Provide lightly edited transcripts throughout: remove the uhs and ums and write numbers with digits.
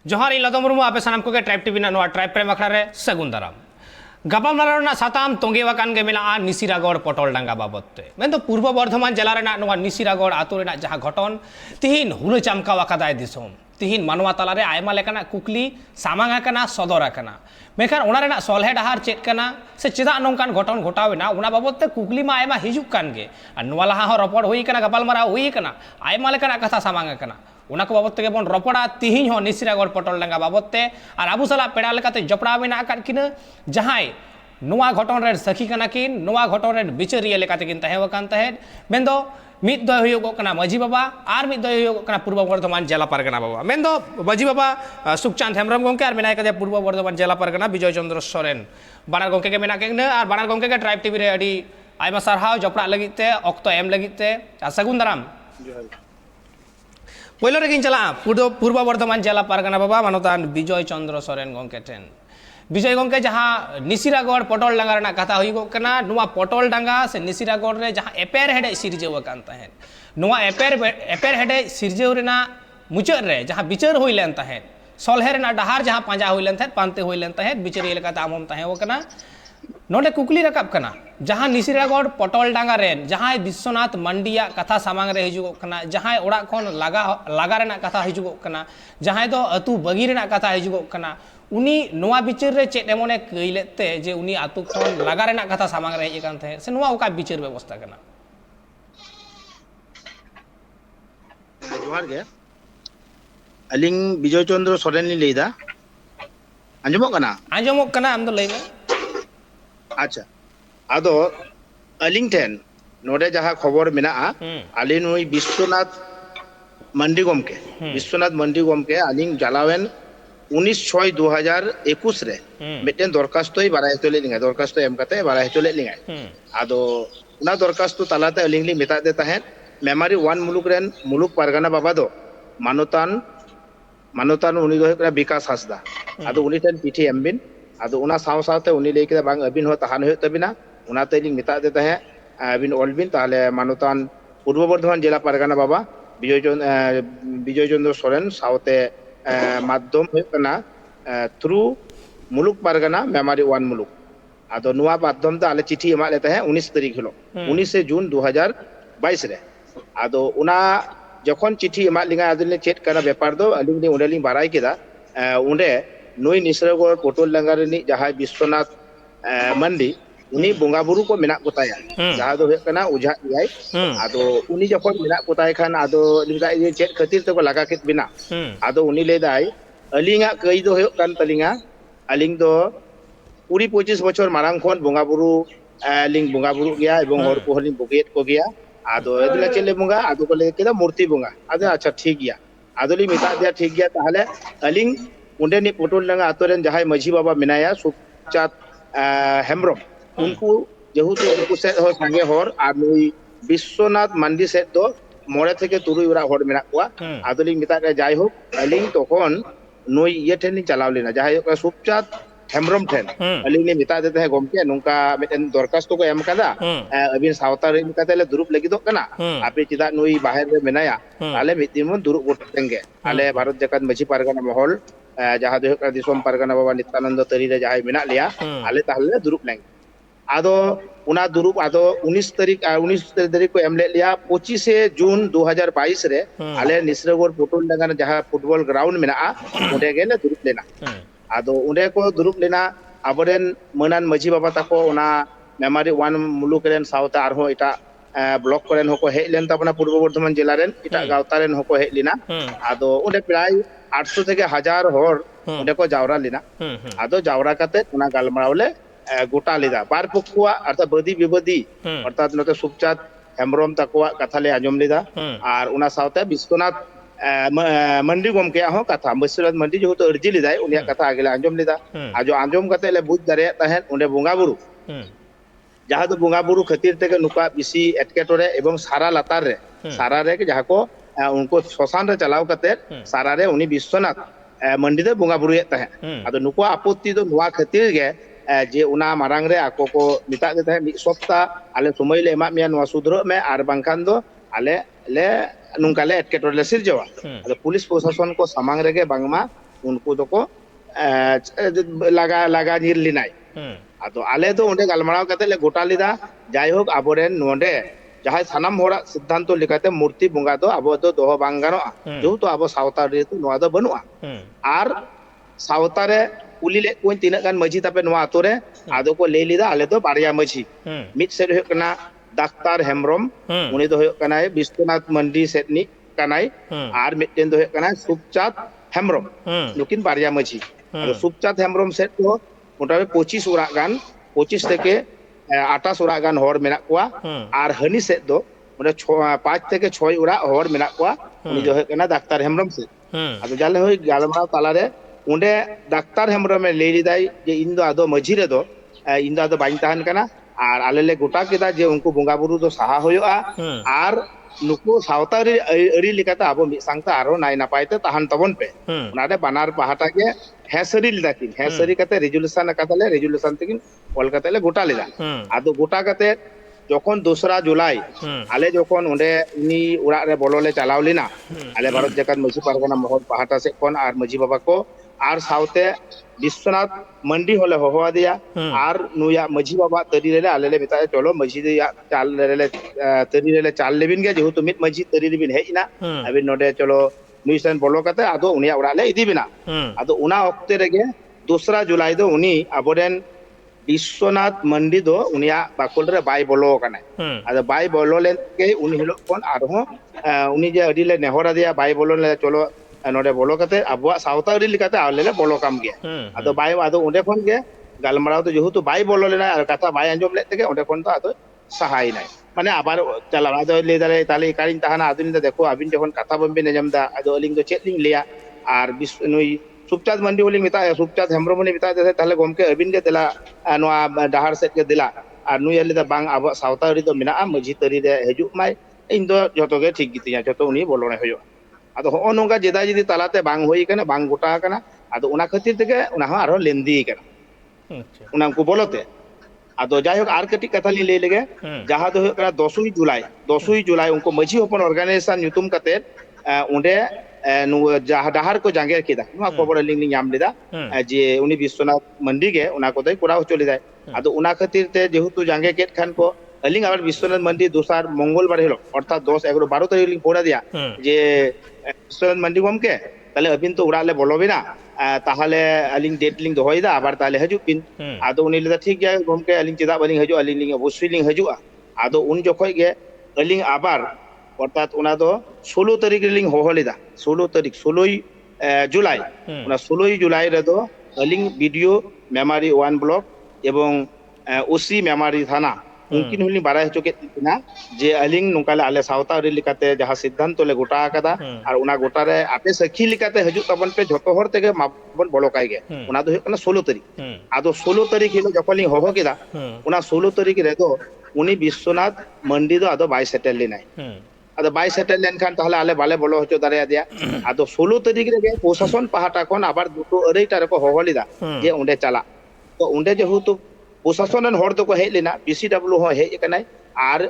जोहार इन लदो मुर्मू आपे सानाम Koge tribe TV ना ट्राइब प्रेम अखड़ा रे सगुन दाराम गपाल माराव ना साताम तोंगे वाकान गे मेला निसिरागढ़ पटल डांगा बाबते मैं तो पूर्व बर्धमान जिला रेना नोआ निसिरागढ़ आतु रेना जहां घटन तिहिन हुल चामका वाकादाय दिसोम तिहिन मानवा तला रे आयमा लेकाना कुकली सामांगा कना सदरा कना मेखान ओना रेना सलहे डहार चेक कना से चेदा नोंकान घटन घटावेना ओना बाबते कुकली मा आयमा हिजुक कान गे और नोआ लहा हो रपड़ हुई कना गपाल माराव हुई कना आयमा लेकाना कथा सामांगा कना उना को बाबत बन रपड़ा तिहिन हो निसिरागढ़ पटल डांगा बाबते और आबू सला पेड़ा लेकाते जपड़ा मेना किना जहां नोआ घटन रे सखी कना किन नोआ घटन रे बिचारिया लेकाते किन तहे वकान तहे मेंदो मिद दो हुयोगो कना माजी बाबा और मिद दो हुयोगो कना पूर्व बर्धमान जिला परगना बाबा मेंदो माजी बाबा सुखचांद हेमरम गोंके और मेनाय कदे पूर्व बर्धमान जिला परगना विजय चंद्र सोरेन बानार गोंके के मेना केने और बानार गोंके के ट्राइब टीवी रे अडी आयमा सारहाव जपड़ा लगिते ऑक्तो एम लगिते सगुन दाराम पहिलो रेगिन चला पूर्व बर्धमान जिला परगना बाबा मानतान विजय चंद्र सोरेन गोंके ठेन विजय गोंके जहाँ निसिरागढ़ पटल डांगा रना कथा हुई कना नुआ पटल डांगा से निसिरागढ़ रे जहाँ एपेर हेडे सिरजेव कान तहेन नुआ एपेर हेडे सिरजेव रेना मुचाद रे जहाँ बिचार हुई लेन तहेन सलहे रेना डहार जहाँ पांजा हुई लेन तहेन पांते हुई लेन तहेन बिचारी लेकाते आमम तहे वकना नोडे कुकली रकाब कना जहाँ निसिरागढ़ पटल डांगा रेन जहाँ विश्वनाथ मंडिया कथा सामांग रे हिजुगो कना जहाँ ओड़ा खन लागा रेना कथा हिजुगो कना जहाँ दो अतु बगी रेना कथा हिजुगो कना उनी नोआ बिचार रे चेत एमोने कइलेते जे उनी आतु खन लागा रेना कथा सामांग रे हेज कान तहे से नोआ ओका बिचार व्यवस्था कना जोहार गे अलिंग विजय चंद्र सोरेन ली लेदा आंजमो कना आम दो लेबे अच्छा आदो अलिंग ठेन नोडे जहां खबर मेना आली नुई विश्वनाथ मंडी गमके अलिंग जलावेन 19/6/2021 रे मिटेन दरखास्तोय बाराय हचो लेलिंगा दरखास्तो एम कते बाराय हचो लेलिंगा आदो उना दरखास्तो तालाते अलिंग ली मेता दे ताहेन मेमारी 1 मुलुक पारगाना बाबा दो मानोतान उनी दो हेकरा विकास हासदा आदो उनी ठेन पिठी एमबिन आदो उना साव सावते उनी लेके बांग अबिन हो तहान हो तबिना उनाते लिंग मेता दे ताहे अबिन ऑलबिन ताले मानोतान पूर्व बर्धमान जिला पारगाना बाबा विजय चंद्र सोरेन सावते माध्यम होना थ्रू मुलुक पारगाना मेमारी 1 मुलुक आदो नुआ माध्यम दा आले चिठी एमा लेते हैं 19 तारीख हिलो 19 जून 2022 रे आदो उना जखन चिठी एमा लिंगा आदले चेट कना व्यापार दो अलिंग उंडेलिंग बाराय केदा उंडे नोई निसिरागढ़ पटल डांगा रेनी जहां विश्वनाथ मंडी उनी बोंगा बुरु को मेना कोताया जहां दो हेकना उझा इयाय आदो उनी जखन मेना कोताय खान आदो लिंगा ये चेट खातिर तो लगा केत बिना आदो उनी लेदाय अलिंगा कई दो हे कान तलिंगा अलिंग दो 25 बछर मारांग खन बोंगा बुरु लिंग बोंगा बुरु गया एवं हर को हलिंग बगेत को गया आदो एदला चले बोंगा आदो को ले केदा मूर्ति बोंगा आदो अच्छा ठीक गया आदो ली मेता दिया ठीक गया ताहले अलिंग उंडे नि पटल डांगा आतोरेन जहां माझी बाबा मेनाया सुखचात हेमब्रम उनको जेहुतु उनको से हो संगे हर और नुई विश्वनाथ मंडी से दो मोड़े थे तुरुई उरा हर मेना कोआ आदोलिंग मिता जाय हो अलिंग तखन नुई ये ठेन चलाव लेना जहां सुखचात हेमब्रम ठेन अलिंग ने मिता देते हैं गमके नुका मिटेन दरखास्त को एम कदा अबिन सावता रे मिकाते ले दुरुप लगी दो कना आपे चिदा नुई बाहर रे मेनाया आले मितिमन दुरुप गोटेंगे आले भारत जाकात माझी पारगाना महल जहां दो दिसोम पारगाना बाबा नित्यानंद तरी रे जहां मेना लिया आले ताहले दुरुप लेंगे आदो उना दुरुप आदो 19 तारीख को एमले लिया 25 जून 2022 रे आले निसिरागढ़ पटल डांगा जहां फुटबॉल ग्राउंड मेना उंडे गेले दुरुप लेना आदो उंडे को दुरुप लेना आबरेन मनान माझी बाबा ताको उना मेमारी 1 मुलुक रेन सावता आरहो इटा ब्लॉक करेन होको हे लेन ताबना पूर्व बर्धमान जिला रेन इटा गावता रेन होको हे लेना आदो उंडे प्राय 800 থেকে 1000 हर उंडे को जावरा लेना आदो जावरा काते उना गालमारावले गोटा लेदा बार पक्षुआ अर्थात बदी विबदी अर्थात नते सुखचात हेमब्रम तकवा कथा ले आंजम लेदा और उना सावते विश्वनाथ मंडी गमके हो कथा विश्वनाथ मंडी जो तो अर्जी लेदाय उनिया कथा आगे आंजम लेदा आजो आंजम कते ले बुझ दारे तहेन उंडे बोंगा बुरु जहां तो बोंगा बुरु खातिर तक नुका बिसी एटकेटोरे एवं सारा लातार रे सारा रे के जहां को उनको श्मशान रे चलाव कते सारा रे उनी विश्वनाथ मंडी दे बोंगा बुरु ये तहे आदो नुको आपत्ति दो नुआ खातिर गे जे उना मारांग रे आको को मिता दे तहे 1 सप्ताह आले समय ले एमा मिया नुआ सुधरो में आर बांखान दो आले ले नुंकाले एटकेटोरे ले सिरजवा आदो पुलिस प्रशासन को सामांग रे गे बांगमा उनको दको लागा निर लिनाय आदो आले तो उन्हें गलमाराव कते ले गोटा लिदा जायहोक आबोरेन नोंडे जहां सानाम होड़ा सिद्धांत लेकाते मूर्ति बंगा दो आबो दो दोहो बांग गानोआ जेहेतु आबो सावता रे तो नोआ दो बनुआ आर सावता रे कुली ले कोई तीना गान मझी तापे नोआ आतो रे आदो को ले लिदा आले दो बारिया मझी मिट सेड होय कना डाक्तार हेमब्रम उनी दो होय कना विश्वनाथ मंडी सेटनी कनाय आर मिटेन दो होय कना सुपचात हेमब्रम नुकिन बारिया मझी आदो सुपचात हेमब्रम सेट को मोटावे 25 ओरा गान 25 থেকে 28 ओरा गान हर मेना कोआ आर हनी सेट दो मोटे 5 থেকে 6 ओरा हर मेना कोआ उनी जो है कना डाक्तार हेमब्रम से आदो जाले होय गालमाराव तालारे उंडे डाक्तार हेमब्रम ले लिदाय जे इन दो आदो मझी रे दो इन दो आदो बाइन ताहन कना आर आले ले गोटा केदा जे उनको बोंगा बुरु दो साहा होयोआ आर नुकु सावतारी अरी लिकाते आबो मि सांगता आरो नाय नापायते ताहन तबन पे उनादे बानार पाहाटा के हेसरी लिदाकिन हेसरी कते रेजुलेशन कतले रेजुलेशन तकिन कल कतले गोटा लिदा आदो गोटा कते যখন 2রা জুলাই আলে যখন ওঁডে উনি ওড়াগ রে বললে চালাও লিনা আলে ভারত জাকাত মাঝি পারগানা মহল পাহাটা সে কোন আর মাঝি বাবা কো আর সাউতে বিশ্বনাথ मंडी होले होवा दिया আর নুয়া মাঝি বাবা তরি রে আলে লে বিতা চলো মাঝি দিয়া চাল রে তরি রে চাল লেবিন গে যেহেতু মিট মাঝি তরি রিবিন হেইনা আবিন নডে চলো নুইসেন বলো কাতে আদো উনিয়া ওড়ালে ইদিবিনা আদো উনা অক্তে রেগে 2রা জুলাই দো উনি আবরেন विश्वनाथ मंडी दो उनिया बाकुल रे बाय बोलो कने आदो बाय बोलो ले के उनी हिलो कोन आरो उनी जे अडी ले नेहरा दिया बाय बोलो ले चलो नोडे बोलो कते अबवा सावता अडी लिकाते आले ले बोलो काम गे आदो बाय आदो उंडे कोन गे गालमाराव तो जेहु तो बाय बोलो ले ना कथा बाय अंजम ले तके उंडे कोन तो आदो सहाय नाय माने आबार चला आदो ले दाले ताले कारिन ताहाना आदुनि दा देखो आबिन जखन कथा बम्बे नेजमदा आदो अलिंग दो चेटलिंग लिया आर विश्व नुई सुपचात मंडी बोली मिता सुपचात हेमब्रम ने मिता दे ताले गोमके अबिन के दिला नोआ डाहार सेट के दिला आर नुय ले दा बांग अब सावतारी तो मिना मझी तरी रे हजु माय इन दो जतो के ठीक गितिया जतो उनी बोलने होयो आदो हो नोंगा जेदा जदी तालाते बांग होई कना बांग गोटा कना आदो उना खातिर तके उना हा आरो लेंदी कना अच्छा उना को बोलते आदो जायक आर कटी कथा ले लेगे जहां दो कना 10 जुलाई उनको मझी ओपन ऑर्गेनाइजेशन न्यूतुम कते उंडे डाहार को जांगे केदा नुआ खबर लिंग नाम लेदा जे उनी विश्वनाथ मंडी गे उना को दय कोराव चले जाय आदो उना खातिर ते जेहुतु जांगे केट खान को अलिंग आबार विश्वनाथ मंडी दोसार मंगलबार हेलो अर्थात 10 11 12 तारीख लिंग फोड़ा दिया जे विश्वनाथ मंडी गमके ताले अबिन तो उड़ाले बोलोबिना ताहले अलिंग डेट लिंग दोहयदा आबार ताले हजु पिन आदो उनी लेदा ठीक गया गमके अलिंग चेदा बलिंग हजु अलिंग लिंग अवश्य लिंग हजुआ आदो उन जखय गे अलिंग आबार अर्थात उना दो 16 तारीख लिंग होहलेदा 16 तारीख 16 जुलाई उना 16 जुलाई रे दो अलिंग वीडियो मेमोरी 1 ब्लॉक एवं ओसी मेमोरी थाना उनकिन हुली बाराय हचो केना जे अलिंग नुकाले आले सावता रे लिकाते जहां सिद्धांत ले गोटा कदा और उना गोटा रे आपे सखी लिकाते हजु तबन पे जतो हर तेगे माबन बलोकाय गे उना दो हकना 16 तारीख आदो 16 तारीख हिलो जपलिंग होहो केदा उना 16 तारीख रे दो उनी विश्वनाथ मंडी दो आदो बाय सेटल लिनाय आदो बाय सेटल लेन खान ताहले आले बाले बोलो हचो दारे दिया आदो 16 तारीख रे प्रशासन पाहाटा कोन आबार दुटो अरेटा रे को होहलिदा जे उंडे चला तो उंडे जे हुतु प्रशासन हर तो को हेज लेना बीसीडब्ल्यू हो हेज कनाय आर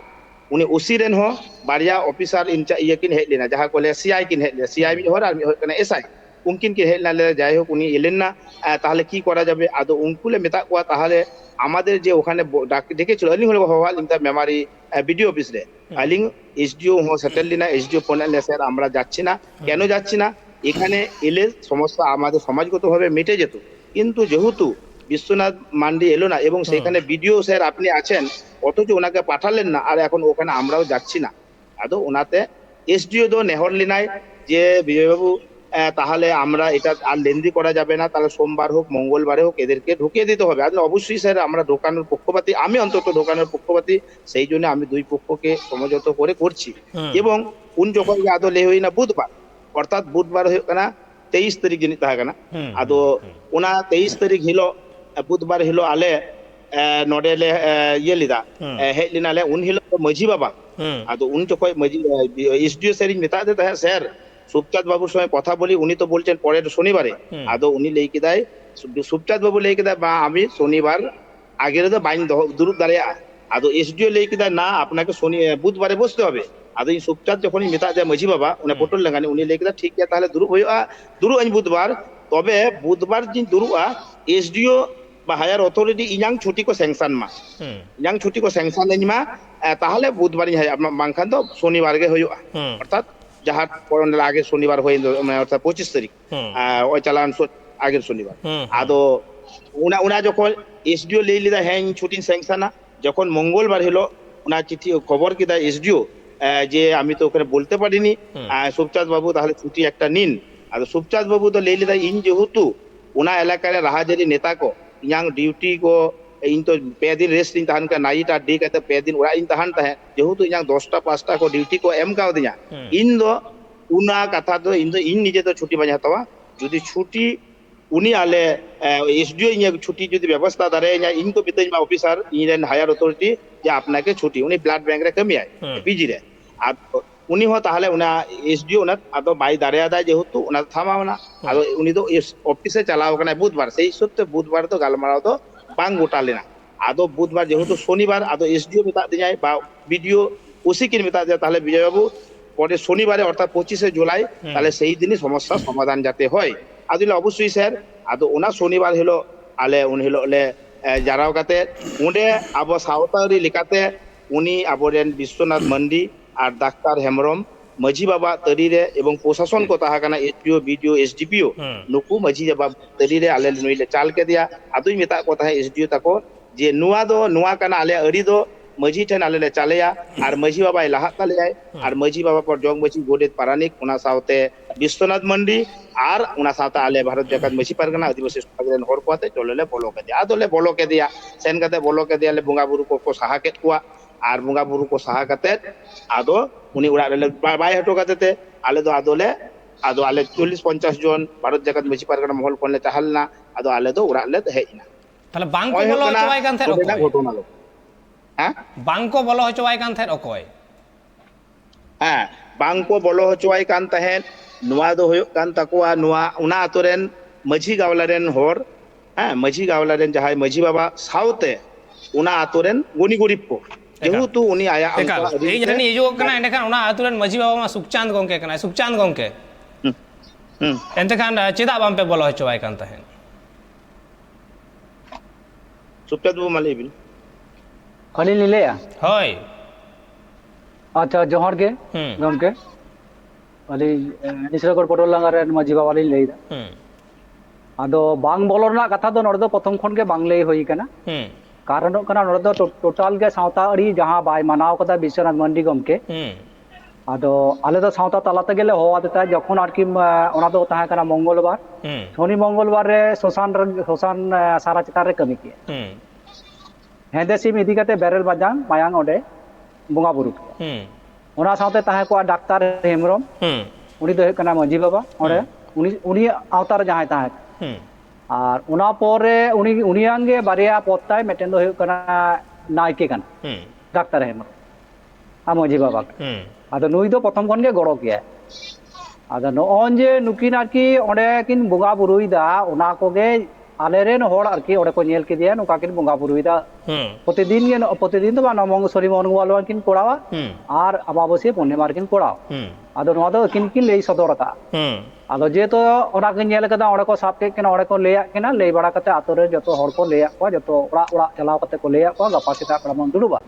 उनी ओसी रेन हो बारिया ऑफिसर इंचा यकिन हेज लेना जहां को ले सीआई किन हेज ले सीआई भी हर आर हो कना एसआई उनकिन के हेज ले जाय हो उनी एलेना ताहले की करा जाबे आदो उनको ले मेता को ताहले আমাদের যে ওখানে ডেকেছিল আলিং হলো হওয়া লিংটা মেমারি ভিডিও অফিস রে আলিং এসডিও হো সেটেললিনা এসডিও ফোনালে স্যার আমরা যাচ্ছি না কেন যাচ্ছি না এখানে এলে সমস্যা আমাদের সমাজগতভাবে মিটে যেত কিন্তু যেহেতু বিশ্বনাথ মান্ডি এলো না এবং সেখানে ভিডিও স্যার আপনি আছেন অথচ ওনাকে পাঠালেন না আর এখন ওখানে আমরাও যাচ্ছি না আদো ওনাতে এসডিও দো নেহরলিনায় যে বিজয়বাবু তাহলে আমরা এটা আর লেন্দি করা যাবে না তাহলে সোমবার হোক মঙ্গলবারে হোক এদেরকে ঢুকিয়ে দিতে হবে আর অবশ্যই স্যার আমরা ঢোকানোর পক্ষপাতী আমি অন্তত ঢোকানোর পক্ষপাতী সেই জন্য আমি দুই পক্ষকে সমঝোতা করে করছি এবং উন যখন আদো লে হই না বুধবার অর্থাৎ বুধবার হয়ে না 23 তারিখ জিনিস থাকে না আদো ওনা 23 তারিখ হিলো বুধবার হিলো আলে নডেলে ইয়ে লিদা হেলিনালে উন হিলো মাঝি বাবা আদো উন যখন মাঝি এসডিও স্যারিং মেতা দে স্যার সুপচাঁদ বাবুর সঙ্গে কথা বলি উনি তো বলছেন পরের শনিবারে আদো উনি লেইকে দেয় সুপচাঁদ বাবু লেইকে দেয় বা আমি শনিবার আগের তো বাইন দুরুপ দাঁড়িয়ে আদো এসডিও লেইকে দেয় না আপনাকে বুধবারে বসতে হবে আদো এই সুপচাঁদ যখনই মেতা দেয় মাঝি বাবা উনি পটল লাগানি উনি লেইকে দেয় ঠিক আছে তাহলে দুরুপ হইয়া দুরু আজ বুধবার তবে বুধবার দিন দুরুয়া এসডিও বা হায়ার অথরিটি ইনাং ছুটি কো স্যাংশন মা হুম ইনাং ছুটি কো স্যাংশন লেনি মা তাহলে বুধবার ইন হায়া বাংখান তো শনিবার গে হইয়া হুম অর্থাৎ যাহার পরনের আগে শনিবার হই মানে অর্থাৎ 25 তারিখ হুম ওই চালান আগের শনিবার হুম আদো উনা যখন এসডিও লেই লিদা হ্যাঁ ছুটি স্যাংশনা যখন মঙ্গলবার হলো উনা চিঠি খবর কিদা এসডিও যে আমি তো ওখানে বলতে পারিনি সুপচাঁদ বাবু তাহলে ছুটি একটা নিন আর সুপচাঁদ বাবু তো লেই লিদা ইন যেহেতু ওনা এলাকার রাহাজারি নেতা কো ইয়াং ডিউটি को इन तो पे दिन रेस्ट इन तहन का नाइट आ डे कहते पे दिन उड़ा इन तहन तहे जेहतु यां 10टा 5टा को ड्यूटी को एम का दिया इन दो उना कथा तो इन निजे तो छुट्टी बजा हतवा যদি ছুটি উনি আলে এসডিও ইন ছুটি যদি ব্যবস্থা দাঁড়ে ইন তো বিতেই মা অফিসার ইন হায়ার অথরিটি যে আপনাকে ছুটি উনি ব্লাড ব্যাংক রে কমি আয় পিজি রে আর উনি হ তাহলে উনা এসডিও উনা আদো বাই দাঁড়ে আদায় যেহেতু উনা থামাও না আর উনি তো অফিসে চালাও কানা বুধবার সেই সত্যি বুধবার তো গালমারাও তো বাং গোটালে না আদো বুধবার যেহেতু শনিবার আদো এসডিও মেতা দিয়ে বা ভিডিও ওসি কিন মেতা দিয়ে তাহলে বিজয়বাবু পরে শনিবারে অর্থাৎ 25শে জুলাই তাহলে সেই দিনই সমস্যা সমাধান যাতে হয় আদিলে অবশ্যই স্যার আদো ওনা শনিবার হলো আলে উনি হলো যারাও কাতে উনি আবো সাউতারি লিকাতে উনি আবরেন বিশ্বনাথ মন্ডি আর ডাক্তার হেমরম মাঝি বাবা তরিরে এবং প্রশাসন কো তাহাকানা এসপিও বিডিও এসডিপিও নুকু মাঝি বাবা তরিরে আলে নইলে চালকে দিয়া আদুই মেতা কথা এসডিও তাকো যে নুয়া কানা আলে আড়ি দো মাঝি ঠেন আলে চালেয়া আর মাঝি বাবা লাহাত তালেয়ায় আর মাঝি বাবা পর জং মাঝি গোডেত পারানিক ওনা সাউতে বিশ্বনাথ মন্ডি আর ওনা সাউতে আলে ভারত জাকাত মাঝি পারগানা আদিবাসী সমাজের হর কোতে চললে বলকে দিয়া আদলে বলকে দিয়া সেন কাতে বলকে দিয়া বঙ্গা বুরু কো সাহাকে কুয়া আর বঙ্গা বুরু কো সাহা কাতে আদো উনি উড়া বাই হটো কাতে আলে দো আদলে আদো আলে 40-50 জন ভারত জাকাত মাঝি পারগানা মহল কোনলে তাহাল না আদো আলে দো উড়ালে হেইনা তাহলে বাংকো বলো হচওয়াই কান থে ঘটনা লো হ্যাঁ বাংকো বলো হচওয়াই কান থে অকয় হ্যাঁ বাংকো বলো হচওয়াই কান তাহেন নোয়া দো হয়ুক কান তাকুয়া নোয়া উনা আতরেন মাঝি গাওলারেন হর হ্যাঁ মাঝি গাওলারেন যাহাই মাঝি বাবা সাউতে উনা আতরেন গনি গরিব को যেহেতু উনি আয়া এই যেটা নিয়ে যোগ কানা এন্ডখান ওনা আতুরেন মাঝি বাবা মা সুখচাঁদ গংকে কানা সুখচাঁদ গংকে এন্ডখান চেদা বাম পে বলো হচওয়াই কান তাহেন সুপচাঁদ বাবু মালিবিন खाली नी लेया হয় अच्छा जोहर के गमके खाली निसरगढ़ पटोल लांगार माजी बाबा लिन लैदा आदो बांग बोलो रना कथा दो नोड़ दो प्रथम खन के बांग लई होई कना कारण कना नोड़ दो टोटल के सावता अड़ी जहां बाय मनाव कदा विश्वनाथ मंडी गमके आदो आले दो सावता तलाते गेले हो आदता जखन आरकी ओना दो ताहा कना मंगलवार शनि मंगलवार रे सोसान सारा चितार रे कमी किया हेंदे सिम इदी कते बेरेल बाजांग मायांग ओडे बंगा बुरु ओना सावते ताहे को डाक्तार हेमरम उनी दो कना मांझी बाबा ओडे उनी आवतार जहां ताहे और ओना पोरे उनी आंगे बारिया पोताय मेटेन दो कना नायके कना डाक्तार हेमरम आ मांझी बाबा आदो नुई दो प्रथम खन गे गड़ो किया आदो नोन जे नुकिन आरकी ओडे किन बंगा बुरुइदा ओना कोगे आलेरेन होड़ आरकी ओडे को नेल के दिया नुका किन बंगा बुरुइदा प्रतिदिन तो नमंग सरी मंगलवार किन कोड़ावा और अमाबस्या पूर्णिमा किन कोड़ाव आदो नोआ दो किन किन लई सदरता आदो जे तो ओना किन नेल कदा ओडे को साप के किन ओडे को लेया किना लई बड़ा कते आतो रे जतो होड़ को लेया को जतो ओड़ा ओड़ा चलाव कते को लेया को गपा सेता प्रमाण दुड़ुबा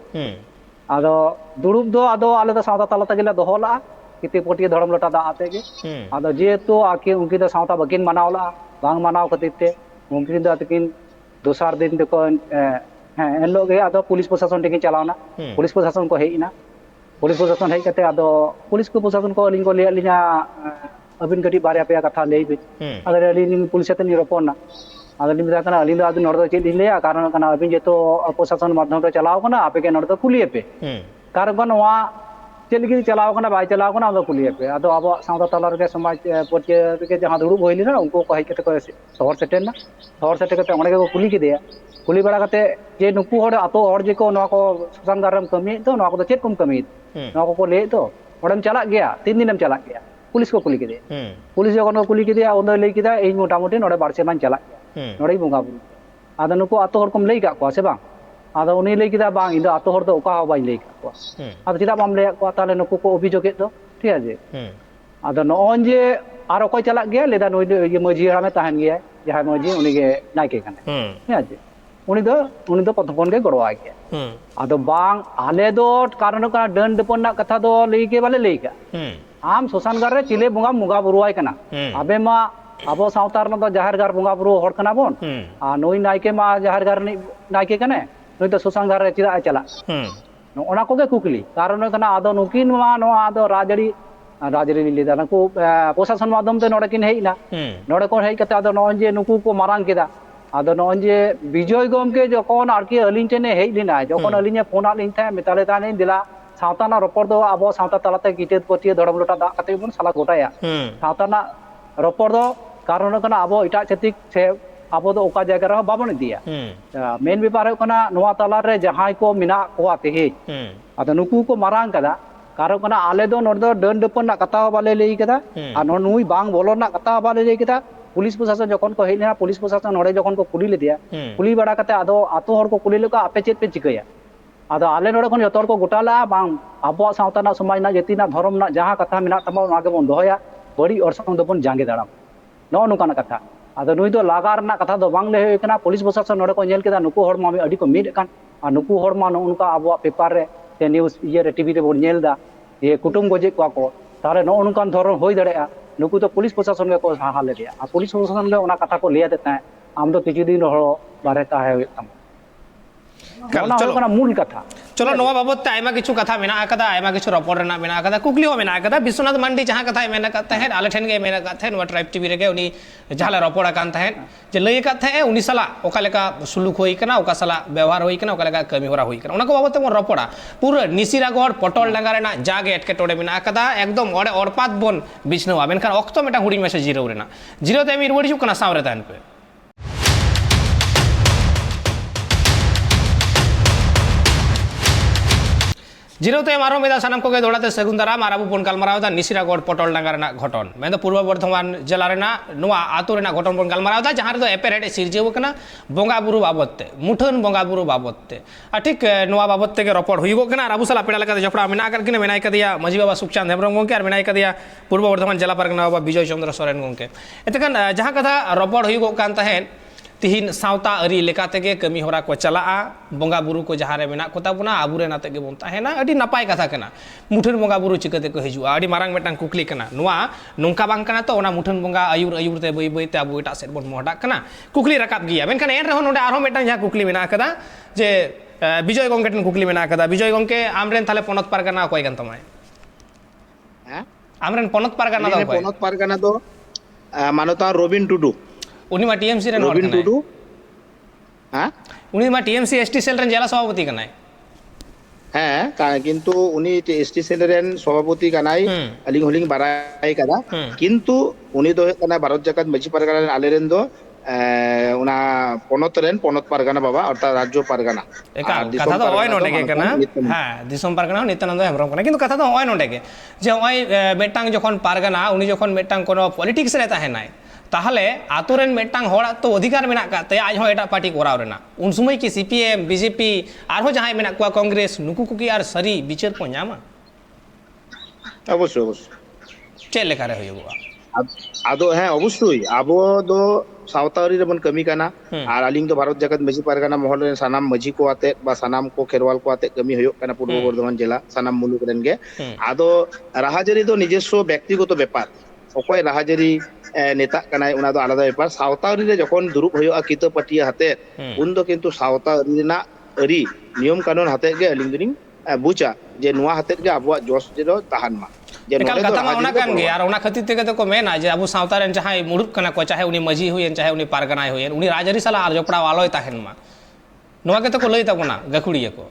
आदो दुड़ुब दो आदो आले दो सावता ताला तगेला दोहला किते पोटी धर्म लोटा दा आते गे आदो जे तो आके उनकी दो सावता बकिन मनावला बांग मनाव कतिते मुमकिन दो तकिन दोसार दिन देखो हाँ एन लोग आदो पुलिस प्रशासन टेकिन चलावना पुलिस प्रशासन को हेइना पुलिस प्रशासन हेइ कते आदो पुलिस को प्रशासन को लिंग को ले लिना अबिन कटी बारे पे कथा ले बि अगर लिंग पुलिस ते निरपना अगर लिंग कना लिंग आदो नोड़ दो चेद ले कारण कना अबिन जेतो प्रशासन माध्यम रे चलाव कना आपे के नोड़ दो कुलिए पे कारण कन वा चेद लगी चलाव कना बाय चलाव कना आदो कुलिए पे आदो अब सावता तला रे समाज पचे के जहां दुड़ुब होइली ना उनको को हेइ कते को शहर सेटेन ना शहर सेटे कते ओने को कुली के दिया कुली बड़ा कते जे नुकु होड़ आतो होड़ जे को नवा को सुसान गारम कमी तो नवा को चेत कम कमी नवा को ले तो ओडम चला गया 3 दिनम चला गया पुलिस को कुली के दिया पुलिस जखन को कुली के दिया ओंदो लई किदा ए मोटा मोटी नोडे बारसे मान चला गया नोडे बंगा बुरु आदो नुकु आतो होड़ कम लई का को से बांग आदो उनी लई किदा बांग इंदो आतो होड़ दो ओका हो बाई लई का को आदो चिदा बाम लई को ताले नुकु को अभिजोगे तो ठीक है जे आदो नोन जे ᱟᱨ ᱚᱠᱚᱭ ᱪᱟᱞᱟᱜ ᱜᱮᱭᱟ ᱞᱟᱹᱭᱫᱟ ᱱᱩᱭ ᱫᱚ ᱢᱟᱹᱡᱷᱤ ᱦᱟᱲᱟᱢᱮ ᱛᱟᱦᱮᱱ ᱜᱮᱭᱟ ᱡᱟᱦᱟᱸᱭ ᱢᱟᱹᱡᱷᱤ ᱩᱱᱤᱜᱮ ᱱᱟᱭᱠᱮ ᱠᱟᱱᱟᱭ ᱦᱮᱸ ᱪᱮ ᱩᱱᱤ ᱫᱚ ᱯᱨᱚᱛᱷᱚᱢ ᱠᱷᱚᱱ ᱜᱮ ᱜᱚᱲᱚᱣᱟᱭ ᱜᱮᱭᱟ ᱟᱫᱚ ᱵᱟᱝ ᱟᱞᱮ ᱫᱚ ᱠᱟᱨᱚᱱ ᱦᱩᱭᱩᱜ ᱠᱟᱱᱟ ᱰᱟᱹᱱ ᱰᱟᱹᱯᱟᱹᱱ ᱨᱮᱱᱟᱜ ᱠᱟᱛᱷᱟ ᱫᱚ ᱞᱟᱹᱭ ᱜᱮ ᱵᱟᱞᱮ ᱞᱟᱹᱭ ᱠᱟᱜᱼᱟ ᱟᱢ ᱥᱚᱥᱟᱱ ᱜᱟᱲ ᱨᱮ ᱪᱤᱞᱤ ᱵᱚᱸᱜᱟ ᱵᱩᱨᱩᱣᱟᱭ ᱠᱟᱱᱟ ᱟᱵᱮ ᱢᱟ ᱟᱵᱚ ᱥᱟᱶᱛᱟ ᱨᱮᱱᱟᱜ ᱫᱚ ᱡᱟᱦᱮᱨ ᱜᱟᱲ ᱵᱚᱸᱜᱟ ᱵᱩᱨᱩ ᱦᱚᱲ ᱠᱟᱱᱟ ᱵᱚᱱ ᱟᱨ ᱱᱩᱭ ᱱᱟᱭᱠᱮ ᱢᱟ ᱡᱟᱦᱮᱨ ᱜᱟᱲ ᱨᱤᱱᱤᱡ ᱱᱟᱭᱠᱮ ᱠᱟᱱᱟᱭ ᱱᱩᱭ ᱫᱚ ᱥᱚᱥᱟᱱ ᱜᱟᱲ ᱨᱮ ᱪᱮᱫᱟᱜ ᱮ ᱪᱟᱞᱟᱜ ᱚᱱᱟ ᱠᱚᱜᱮ ᱠᱩᱠᱞᱤ ᱠᱟᱨᱚᱱ ᱦᱩᱭᱩᱜ ᱠᱟᱱᱟ ᱟᱫᱚ ᱱᱩᱠᱤᱱ ᱢᱟ ᱱᱚᱣᱟ ᱟᱫᱚ ᱨᱟᱡᱽᱟᱹᱨᱤ ᱞᱟᱹᱭᱫᱟ ᱱᱩᱠᱩ ᱯᱨᱚᱥᱟᱥᱚᱱ ᱢᱟᱫᱽᱫᱷᱚᱢ ᱛᱮ ᱱᱚᱰᱮ ᱠᱤᱱ ᱦᱮᱡ ᱮᱱᱟ ᱱᱚᱰᱮ ᱠᱷᱚᱱ ᱦᱮᱡ ᱠᱟᱛᱮ ᱟᱫᱚ ᱱᱚᱜᱼᱚᱭ ᱡᱮ ᱱᱩᱠᱩ ko marang keda ᱟᱫᱚ ᱱᱚᱜᱼᱚᱭ ᱡᱮ ᱵᱤᱡᱚᱭ ᱜᱚᱢᱠᱮ ᱡᱚᱠᱷᱚᱱ ᱟᱨᱠᱤ ᱟᱹᱞᱤᱧ ᱴᱷᱮᱱᱮ ᱦᱮᱡ ᱞᱮᱱᱟ ᱡᱚᱠᱷᱚᱱ ᱟᱹᱞᱤᱧᱮ ᱯᱷᱳᱱᱟᱫ ᱞᱤᱧ ᱛᱟᱦᱮᱸᱫ ᱢᱮᱛᱟᱞᱮ ᱛᱟᱦᱮᱱᱤᱧ ᱫᱮᱞᱟ ᱥᱟᱶᱛᱟ ᱨᱮᱱᱟᱜ ᱨᱚᱯᱚᱲ ᱫᱚ ᱟᱵᱚ ᱥᱟᱶᱛᱟ ᱛᱟᱞᱟᱛᱮ ᱜᱤᱴᱟᱹ ᱯᱟᱹᱴᱭᱟᱹ ᱫᱷᱚᱲᱚᱢ ᱞᱚᱴᱟ ᱫᱟᱜ ᱠᱟᱛᱮ ᱵᱚᱱ ᱥᱟᱞᱟ ᱜᱚᱴᱟᱭᱟ ᱥᱟᱶᱛᱟ ᱨᱮᱱᱟᱜ ᱨᱚᱯᱚᱲ ᱫᱚ ᱠᱟᱨᱚᱱ ᱦᱩᱭᱩᱜ ᱠᱟᱱᱟ ᱟᱵᱚ ᱮᱴᱟᱜ ᱪᱷᱟᱹᱛᱤᱠ ᱥᱮ ᱟᱵᱚ ᱫᱚ ᱚᱠᱟ ᱡᱟᱭᱜᱟ ᱨᱮᱦᱚᱸ ᱵᱟᱵᱚᱱ ᱤᱫᱤᱭᱟ ᱢᱮᱱ ᱵᱮᱯᱟᱨ ᱦᱩᱭᱩᱜ ᱠᱟᱱᱟ ᱱᱚᱣᱟ ᱛᱟᱞᱟᱨᱮ ᱡᱟᱦᱟᱸᱭ ᱠᱚ ᱢᱮᱱᱟᱜ ᱠᱚᱣᱟ ᱛᱮᱦᱮᱧ ᱟᱫᱚ ᱱᱩᱠᱩ ko marang kada ᱠᱟᱨᱚᱱ ᱠᱟᱱᱟ ᱟᱞᱮ ᱫᱚ ᱱᱚᱰᱮ ᱫᱚ ᱰᱟᱹᱱ ᱰᱟᱹᱯᱟᱹᱱ ᱨᱮᱱᱟᱜ ᱠᱟᱛᱷᱟ ᱦᱚᱸ ᱵᱟᱞᱮ ᱞᱟᱹᱭ ᱠᱮᱫᱟ ᱟᱨ ᱱᱩᱭ ᱵᱟᱝ ᱵᱚᱞᱚᱱ ᱨᱮᱱᱟᱜ ᱠᱟᱛᱷᱟ ᱦᱚᱸ ᱵᱟᱞᱮ ᱞᱟᱹᱭ ᱠᱮᱫᱟ पुलिस प्रशासन जखन को हेज लेना पुलिस प्रशासन नोड़े जखन को कुली लेदिया कुली बड़ा कते आदो आतो हर को कुली लेका आपे चेत पे चिकया आदो आले नोड़े खन जतो हर को गोटाला बांग आबो सावता ना समाज ना जाति ना धर्म ना जहां कथा मेना तमा ओनागे बोन दोहया बड़ी अरसंग दोबन जांगे दाड़ाम नो नुकाना कथा आदो नुई दो लागा रना कथा दो बांग ले होय कना पुलिस प्रशासन नोड़े को नेल केदा नुकु हर मा अडी को मिड कान आ नुकु हर मा नुका आबो पेपर रे ते न्यूज ये रे टीवी रे बोन नेलदा ये कुटुम गोजे को तारे नो नुकान धरन होय दड़ेया नुकु तो पुलिस प्रशासन में को हाहा ले दिया आ पुलिस प्रशासन ले ओना कथा को लिया देता है आम तो किछु दिन हरो बारे ताहे हुई तम मूल कथा चलो नवा बाबत ते आयमा किछु कथा मेना आकदा आयमा किछु रपोर्ट रेना मेना आकदा कुकली हो मेना आकदा विश्वनाथ मांडी जहां कथा मेना कथा है आले ठेन गे मेना कथा है ट्राइब टीवी रे गे उनी जहां रपोर्ट आकान था जे लई कथा है उनी सला ओका लेका सुलुक होई कना ओका सला व्यवहार होई कना ओका लेका कमी होरा होई कना ओना को बाबत मोर रपोड़ा पूरा निसिरागढ़ पटल डांगा रेना जागे एटके टोडे मेना आकदा एकदम ओडे ओरपात बोन बिछनवा मेनखान ऑक्तो मेटा हुडी मेसे जीरो रेना जीरो ते मी रुवड़ी कना सावरे तान पे जीरो ते मारो मेदा सानाम को दौड़ाते सगुन दाराम और अब बन गलमारावदा निसिरागढ़ पटल डांगा रेना घटन मैं तो पूर्व बर्धमान जिला रेना नुआ आतो रेना घटन बन गलमारावदा जहां रे दो एपेरेड सिरजेव कना बोंगा बुरु बाबतते मुठन बोंगा बुरु बाबतते ठीक नुआ बाबतते के रपड़ हुईगो कना अबु सला पेड़ा लगा जपड़ा मेना कर किने मेनाय कदिया मजी बाबा सुखचांद हेमरम गोंके और मेनाय कदिया पूर्व बर्धमान जिला परगना बाबा विजय चंद्र सोरेन गोंके एतकन जहां कथा रपड़ हुईगो कान तहेन तिहिन सावता अरी लेकाते के कमी होरा को चला बोंगा बुरु को जहां रे मेना को ताबुना आबुरे नाते के बोन ताहेना अडी नपाय कथा कना मुठन बोंगा बुरु चिकते को हिजुआ अडी मारांग मेटांग कुकली कना नुआ नोंका बांग कना तो ओना मुठन बोंगा आयुर आयुर ते बई बई ते आबु एटा सेट बोन मोहडा कना कुकली रकाब गिया मेनखान एन रहो नोडे आरो मेटांग जहां कुकली मेना कदा जे विजय गंगे टन कुकली मेना कदा विजय गंगे आमरेन थाले पोनत पारगाना कोय गन तमाय हैं आमरेन पोनत पारगाना दो पोनत पारगाना दो मानवता रोबिन टुडू उनी मा टीएमसी रे रोबिन टुडू हां उनी मा टीएमसी एसटी सेल रेन जिला सभापति कनाय ᱦᱮᱸ ᱠᱤᱱᱛᱩ ᱩᱱᱤ ᱮᱥᱴᱤ ᱥᱮᱞ ᱨᱮᱱ ᱥᱚভাপতি ᱠᱟᱱᱟᱭ ᱟᱹᱞᱤᱧ ᱦᱚᱞᱤᱧ ᱵᱟᱲᱟᱭ ᱠᱟᱫᱟ ᱠᱤᱱᱛᱩ ᱩᱱᱤ ᱫᱚ ᱦᱩᱭᱩᱜ ᱠᱟᱱᱟ ᱵᱷᱟᱨᱚᱛ ᱡᱟᱠᱟᱛ ᱢᱟᱹᱡᱷᱤ ᱯᱟᱨᱜᱟᱱᱟ ᱨᱮᱱ ᱟᱞᱮ ᱨᱮᱱ ᱫᱚ ᱚᱱᱟ ᱯᱚᱱᱚᱛ ᱨᱮᱱ ᱯᱚᱱᱚᱛ ᱯᱟᱨᱜᱟᱱᱟ ᱵᱟᱵᱟ ᱚᱨᱛᱷᱟᱛ ᱨᱟᱡᱽᱡᱚ ᱯᱟᱨᱜᱟᱱᱟ कथा तो ओय नोडे के कना हां दिसम पारगाना नित्यानंद हेमरम कना किंतु कथा तो ओय नोडे के जे ओय मेटांग जखन पारगाना उनी जखन मेटांग कोनो पॉलिटिक्स रे ताहेनाय ताहले आतोरेन मेटांग होड़ा तो अधिकार मेना काते आज हो एटा पार्टी कोराव रेना उन समय की सीपीएम बीजेपी आरो जहां मेना को कांग्रेस नुकु कुकी आर सरी बिचार को न्यामा अवश्य अवश्य चेल लेखा रे होयगो आदो है अवश्य आबो दो सावतारी रे बन कमी काना और अलिंग तो भारत जगत मजी पारगाना महल रे सानाम मजी को आते बा सानाम को खेरवाल को आते कमी होयो काना पूर्व बर्धमान जिला सानाम मुलुक रेन गे आदो राहाजरी दो निजस्व व्यक्तिगत व्यापार अकय राहाजरी नेता कनाय उना दो आलादा व्यापार सावतारी रे जखन दुरुब होयो कितो पटिया हाते उन दो किंतु सावतारी रेना अरी नियम कानून हाते गे अलिंग दुनिंग बुचा जे नुआ हाते गे आबो जोस जेरो ताहान मा एकाल कथा मा ओना कान गे और ओना खतिर तेगे तो को मेना जे अबु सावता रेन चाहे मुरुब कना को चाहे उनी मजी होयन चाहे उनी पारगनाय होयन उनी राजरी सला आर जपड़ा वालोय ताहेन मा नुआ के तो को लई ताबोना गखुड़िया को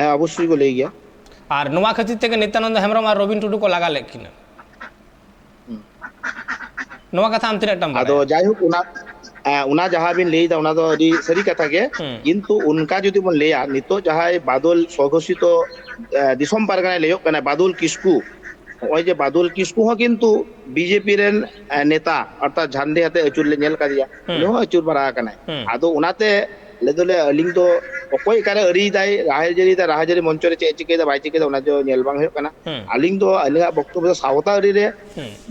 अवश्य को लई गया और नुआ खतिर तेगे नित्यानंद हेमरम और रोबिन टुडू को लगा लेकिन नुआ कथा हम तिना टम आदो जायहुक उना जहां बिन लेदा उना दो अडी सरी कथा गे किंतु उनका जदि बन लेया नितो जहाय बादल स्वघोषित दिसम पारगाना लेयो कना बादल किस्कू ओय जे बादल किस्कू हो किंतु बीजेपी रेन नेता अर्थात झंडे हाते अचुर ले नेल का दिया नो अचुर बरा कना आदो उनाते ᱟᱞᱮ ᱫᱚᱞᱮ ᱟᱹᱞᱤᱧ ᱫᱚ ᱚᱠᱚᱭ ᱚᱠᱟᱨᱮ ᱟᱹᱨᱤᱭᱮᱫᱟᱭ ᱨᱟᱦᱟᱡᱟᱹᱨᱤ ᱢᱚᱧᱪᱚ ᱨᱮ ᱪᱮᱫ ᱪᱤᱠᱟᱹᱭᱮᱫᱟ ᱵᱟᱭ ᱪᱤᱠᱟᱹᱭᱮᱫᱟ ᱚᱱᱟ ᱫᱚ ᱧᱮᱞ ᱵᱟᱝ ᱦᱩᱭᱩᱜ ᱠᱟᱱᱟ ᱟᱹᱞᱤᱧ ᱫᱚ ᱟᱹᱞᱤᱧᱟᱜ ᱵᱚᱠᱛᱚᱵᱚ ᱫᱚ ᱥᱟᱶᱛᱟ ᱟᱹᱨᱤ ᱨᱮ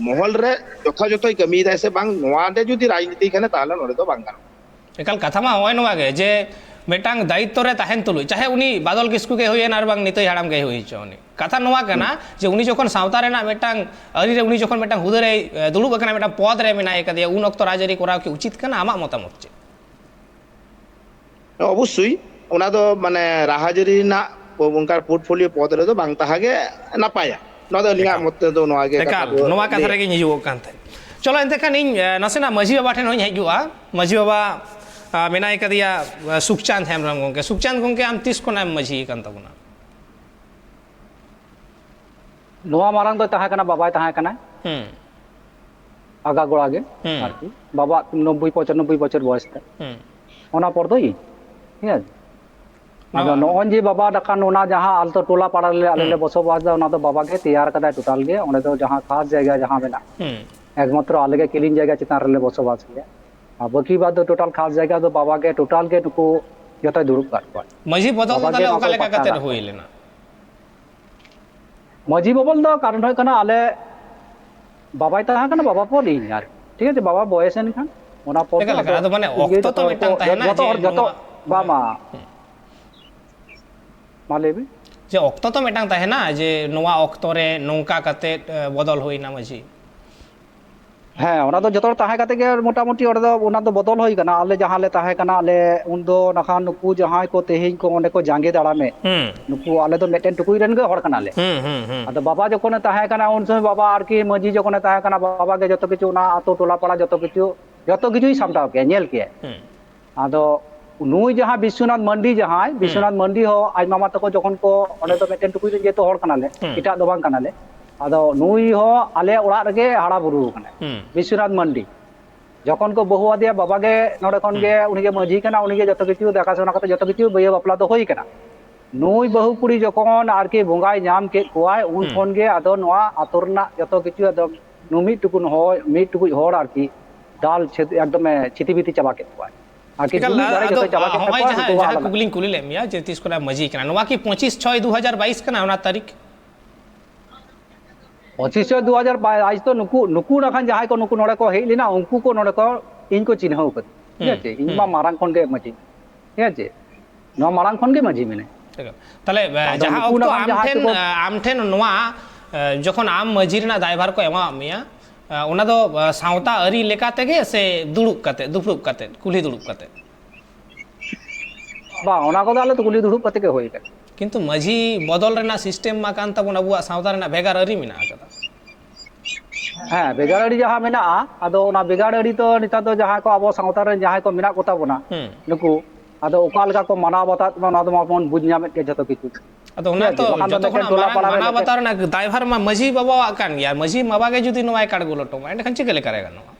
ᱢᱚᱦᱚᱞ ᱨᱮ ᱡᱚᱛᱷᱟᱡᱚᱛᱚᱭ ᱠᱟᱹᱢᱤᱭᱮᱫᱟᱭ ᱥᱮ ᱵᱟᱝ ᱱᱚᱣᱟ ᱨᱮ ᱡᱩᱫᱤ ᱨᱟᱡᱽᱱᱤᱛᱤ ᱠᱟᱱᱟ ᱛᱟᱦᱚᱞᱮ ᱱᱚᱰᱮ ᱫᱚ ᱵᱟᱝ ᱜᱟᱱᱚᱜᱼᱟ ᱮᱠᱟᱞ ᱠᱟᱛᱷᱟ ᱢᱟ ᱦᱚᱸᱜᱼᱚᱭ ᱱᱚᱣᱟ ᱜᱮ ᱡᱮ ᱢᱤᱫᱴᱟᱝ ᱫᱟᱭᱤᱛᱛᱚ ᱨᱮ ᱛᱟᱦᱮᱱ ᱛᱩᱞᱩᱡ ᱪᱟᱦᱮ ᱩᱱᱤ ᱵᱟᱫᱚᱞ ᱠᱤᱥᱠᱩ ᱜᱮ ᱦᱩᱭᱮᱱ ᱟᱨ ᱵᱟᱝ ᱱᱤᱛᱟᱹᱭ ᱦᱟᱲᱟᱢ ᱜᱮ ᱦᱩᱭ ᱦᱚᱪᱚ ᱩᱱᱤ ᱠᱟᱛᱷᱟ ᱱᱚᱣᱟ ᱠᱟᱱᱟ ᱡᱮ ᱩᱱᱤ ᱡᱚᱠᱷᱚᱱ ᱥᱟᱶᱛᱟ ᱨᱮᱱᱟᱜ ᱢᱤᱫᱴᱟᱝ ᱟᱹᱨᱤ ᱨᱮ ᱩᱱᱤ ᱡᱚᱠᱷᱚᱱ ᱢᱤᱫᱴᱟᱝ ᱦᱩᱫᱟᱹ ᱨᱮ ᱫᱩᱲᱩᱵ ᱟᱠᱟᱱᱟ ᱢᱤᱫᱴᱟᱝ ᱯᱚᱫ ᱨᱮ ᱢᱮᱱᱟᱭ ᱠᱟᱫᱮᱭᱟ ᱩᱱ ᱚᱠᱛᱚ ᱨᱟᱡᱽᱟᱹᱨᱤ ᱠᱚᱨᱟᱣ কি উচিত ᱠᱟᱱᱟ ᱟᱢᱟᱜ ᱢᱚতামত ᱪᱮᱫ অবশ্যই ᱚᱱᱟ ᱫᱚ ᱢᱟᱱᱮ রাহাজারি ᱨᱮᱱᱟᱜ ᱚᱱᱠᱟ ᱯᱳর্টফᱳলিᱭᱳ ᱯᱚᱫ ᱨᱮᱫᱚ ᱵᱟᱝ ᱛᱟᱦᱮᱸ ᱜᱮ ᱱᱟᱯᱟᱭᱟ ᱱᱚᱣᱟ ᱫᱚ ᱟᱹᱞᱤᱧᱟᱜ ᱢᱚᱛ ᱛᱮᱫᱚ ᱱᱚᱣᱟ ᱜᱮ ᱮᱠᱟᱞ ᱱᱚᱣᱟ ᱠᱟᱛᱷᱟ ᱨᱮᱜᱮᱧ ᱦᱤᱡᱩᱜ ᱠᱟᱱ ᱛᱟᱦᱮᱸ ᱪᱚᱞᱚ ᱮᱱᱛᱮ ᱠᱷᱟᱱ ᱤᱧ ᱱᱟᱥᱮᱱᱟᱜ ᱢᱟᱹᱡᱷᱤ ᱵᱟᱵᱟ ᱴᱷᱮᱱ ᱦᱚᱧ ᱦᱤᱡᱩᱜᱼᱟ ᱢᱟᱹᱡᱷᱤ ᱵᱟᱵᱟ ᱢᱮᱱᱟᱭ ᱠᱟᱫᱮᱭᱟ ᱥᱩᱠᱪᱟᱸᱫ ᱦᱮᱢᱵᱨᱚᱢ ᱜᱚᱝᱠᱮ ᱥᱩᱠᱪᱟᱸᱫ ᱜᱚᱝᱠᱮ ᱟᱢ ᱛᱤᱥ ᱠᱷᱚᱱᱟᱜ ᱮᱢ ᱢᱟᱹᱡᱷᱤ ᱠᱟᱱ ᱛᱟᱵᱚᱱᱟ ᱱᱚᱣᱟ ᱢᱟᱨᱟᱝ ᱫᱚ ᱛᱟᱦᱮᱸ ᱠᱟᱱᱟ ᱵᱟᱵᱟᱭ ᱛᱟᱦᱮᱸ ᱠᱟᱱᱟ ᱟᱜᱟ ᱜᱚᱲᱟ ᱜᱮ ᱟᱨᱠᱤ ᱵᱟᱵᱟ 90-95 বছর বয়স ᱛᱟᱭ ᱚᱱᱟ ᱯᱚᱨ ᱫᱚ ᱤᱧ ঠিক আছে ᱟᱫᱚ ᱱᱚᱜᱼᱚᱭ ᱡᱮ ᱵᱟᱵᱟ ᱰᱟᱠᱟᱱ ᱚᱱᱟ ᱡᱟᱦᱟᱸ ᱟᱞᱛᱚ ᱴᱚᱞᱟ ᱯᱟᱲᱟ ᱨᱮ ᱟᱞᱮ ᱞᱮ ᱵᱚᱥᱚᱵᱟᱥ ᱫᱟ ᱚᱱᱟ ᱫᱚ ᱵᱟᱵᱟ ᱜᱮ ᱛᱮᱭᱟᱨ ᱠᱟᱫᱟᱭ ᱴᱳᱴᱟᱞ ᱜᱮ ᱚᱸᱰᱮ ᱫᱚ ᱡᱟᱦᱟᱸ ᱠᱷᱟᱥ ᱡᱟᱭᱜᱟ ᱡᱟᱦᱟᱸ ᱢᱮᱱᱟᱜᱼᱟ একমাত্র ᱟᱞᱮ ᱜᱮ ᱠᱤᱞᱤᱝ ᱡᱟᱭᱜᱟ ᱪᱮᱛᱟᱱ ᱨᱮᱞᱮ ᱵᱚᱥᱚᱵᱟᱥ ᱜᱮᱭᱟ ᱟᱨ ᱵᱟᱹᱠᱤ ᱵᱟᱫ ᱫᱚ ᱴᱳᱴᱟল ᱠᱷᱟᱥ ᱡᱟᱭᱜᱟ ᱫᱚ ᱵᱟᱵᱟ ᱜᱮ ᱴᱳᱴᱟল ᱜᱮ ᱱᱩᱠᱩ ᱡᱚᱛᱚᱭ ᱫᱩᱲᱩᱵ ᱠᱟᱫ ᱠᱚᱣᱟ ᱢᱟᱹᱡᱷᱤ ᱵᱚᱫᱚᱞ ᱫᱚ ᱛᱟᱦᱞᱮ ᱚᱠᱟ ᱞᱮᱠᱟ ᱠᱟᱛᱮ ᱦᱩᱭ ᱞᱮᱱᱟ ᱢᱟᱹᱡᱷᱤ ᱵᱚᱫᱚᱞ ᱫᱚ ᱠᱟᱨᱚᱱ ᱦᱩᱭᱩᱜ ᱠᱟᱱᱟ ᱟᱞᱮ ᱵᱟᱵᱟᱭ ᱛᱟᱦᱮᱸ ᱠᱟᱱᱟ ᱵᱟᱵᱟ ᱯᱚᱨ ᱤᱧ ᱟᱨ ঠিক আছে বাবা বয়সেন খান ওনা পর আদো মানে অক্ত তো মিটাং তাহেনা যত যত বাবা মালেবি যে অক্ত তো মিটাং তাহেনা যে নোয়া অক্তরে নৌকা কাতে বদল হইনা মাঝি হ্যাঁ ওনা তো যত তাহে কাতে গে মোটামুটি ওটা তো ওনা তো বদল হই কানা আলে জাহালে তাহে কানা আলে উন দো নাখান নুকু জাহাই কো তেহিং কো অনে কো জাঙ্গে দাঁড়ামে নুকু আলে তো মেটেন টুকুই রেন গে হড় কানা আলে আদো বাবা যখন তাহে কানা উন সময় বাবা আর কি মাঝি যখন তাহে কানা বাবা গে যত কিছু না আতো টোলা পাড়া যত কিছুই সামটাও কে নেল কে আদো নুই জাহা বিশ্বনাথ মন্ডি জাহাই বিশ্বনাথ মন্ডি হো আজ মামা তকো যখন কো অনে তো মেটেন টুকুই রেন যেতো হড় কানা লে এটা দো বাং কানা লে আদো নুই হো আলে ওড়া রেগে হাড়া বুরু কানা বিশ্বনাথ মন্ডি যখন কো বহু আদিয়া বাবা গে নড়ে খন গে উনি গে মাঝি কানা উনি গে যত কিছু দেখাশোনা করতে যত কিছু বইয়ে বাপলা তো হই কানা নুই বহু কুড়ি যখন আর কি বঙ্গাই নাম কে কোয়াই উন খন গে আদো নোয়া আতর না যত কিছু আদো নুমি টুকুন হয় মি টুকুই হড় আর কি ডাল একদম ছিতিবিতি চাবা কে কোয়াই আর কি যত চাবা কে হয় যাহা গুগলিং কুলিলে মিয়া যে তিস কোলা মাঝি কানা নোয়া কি 25/6/2022 কানা ওনা তারিখ 25/6/2022 তো নুকু নাখান যাহাই কো নুকু নড়ে কো হেই লিনা উনকু কো নড়ে কো ইন কো চিনহাও কত ঠিক আছে ইন মা মারাং খন গে মাঝি ঠিক আছে নোয়া মারাং খন গে মাঝি মেনে তাহলে যাহা অক্ত আমঠেন নোয়া যখন আম মাঝি রেনা দায়ভার কো এমা মিয়া ওনা দো সাওতা আরি লেকা তেগে সে দুড়ুব কাতে কুলি দুড়ুব কাতে বা ওনা কো আলে তো কুলি দুড়ুব কাতে কে হই কে কিন্তু মাঝি বদল রেনা সিস্টেম মা কান তাবুন আবুয়া সাওতা রেনা ভেগার আরি মিনা আকাদা হ্যাঁ বেগার আড়ি যাহা মেনা আদো ওনা বেগার আড়ি তো নিতা তো যাহা কো আবো সাওতা রে যাহা কো মেনা কোতা বনা নুকু আদো ওকা লেকা কো মানা বাতা ওনা দো মন বুঝ ᱧᱟᱢᱮ কে যত কিছু আদো ওনা তো যত কোনা মানা বাতা রেনা ড্রাইভার মা মাঝি বাবা কান গিয়া মাঝি মাবা গে যদি নোয়াই কাট গুলো টমা এন্ড খান চিকেলে কারেগা নোয়া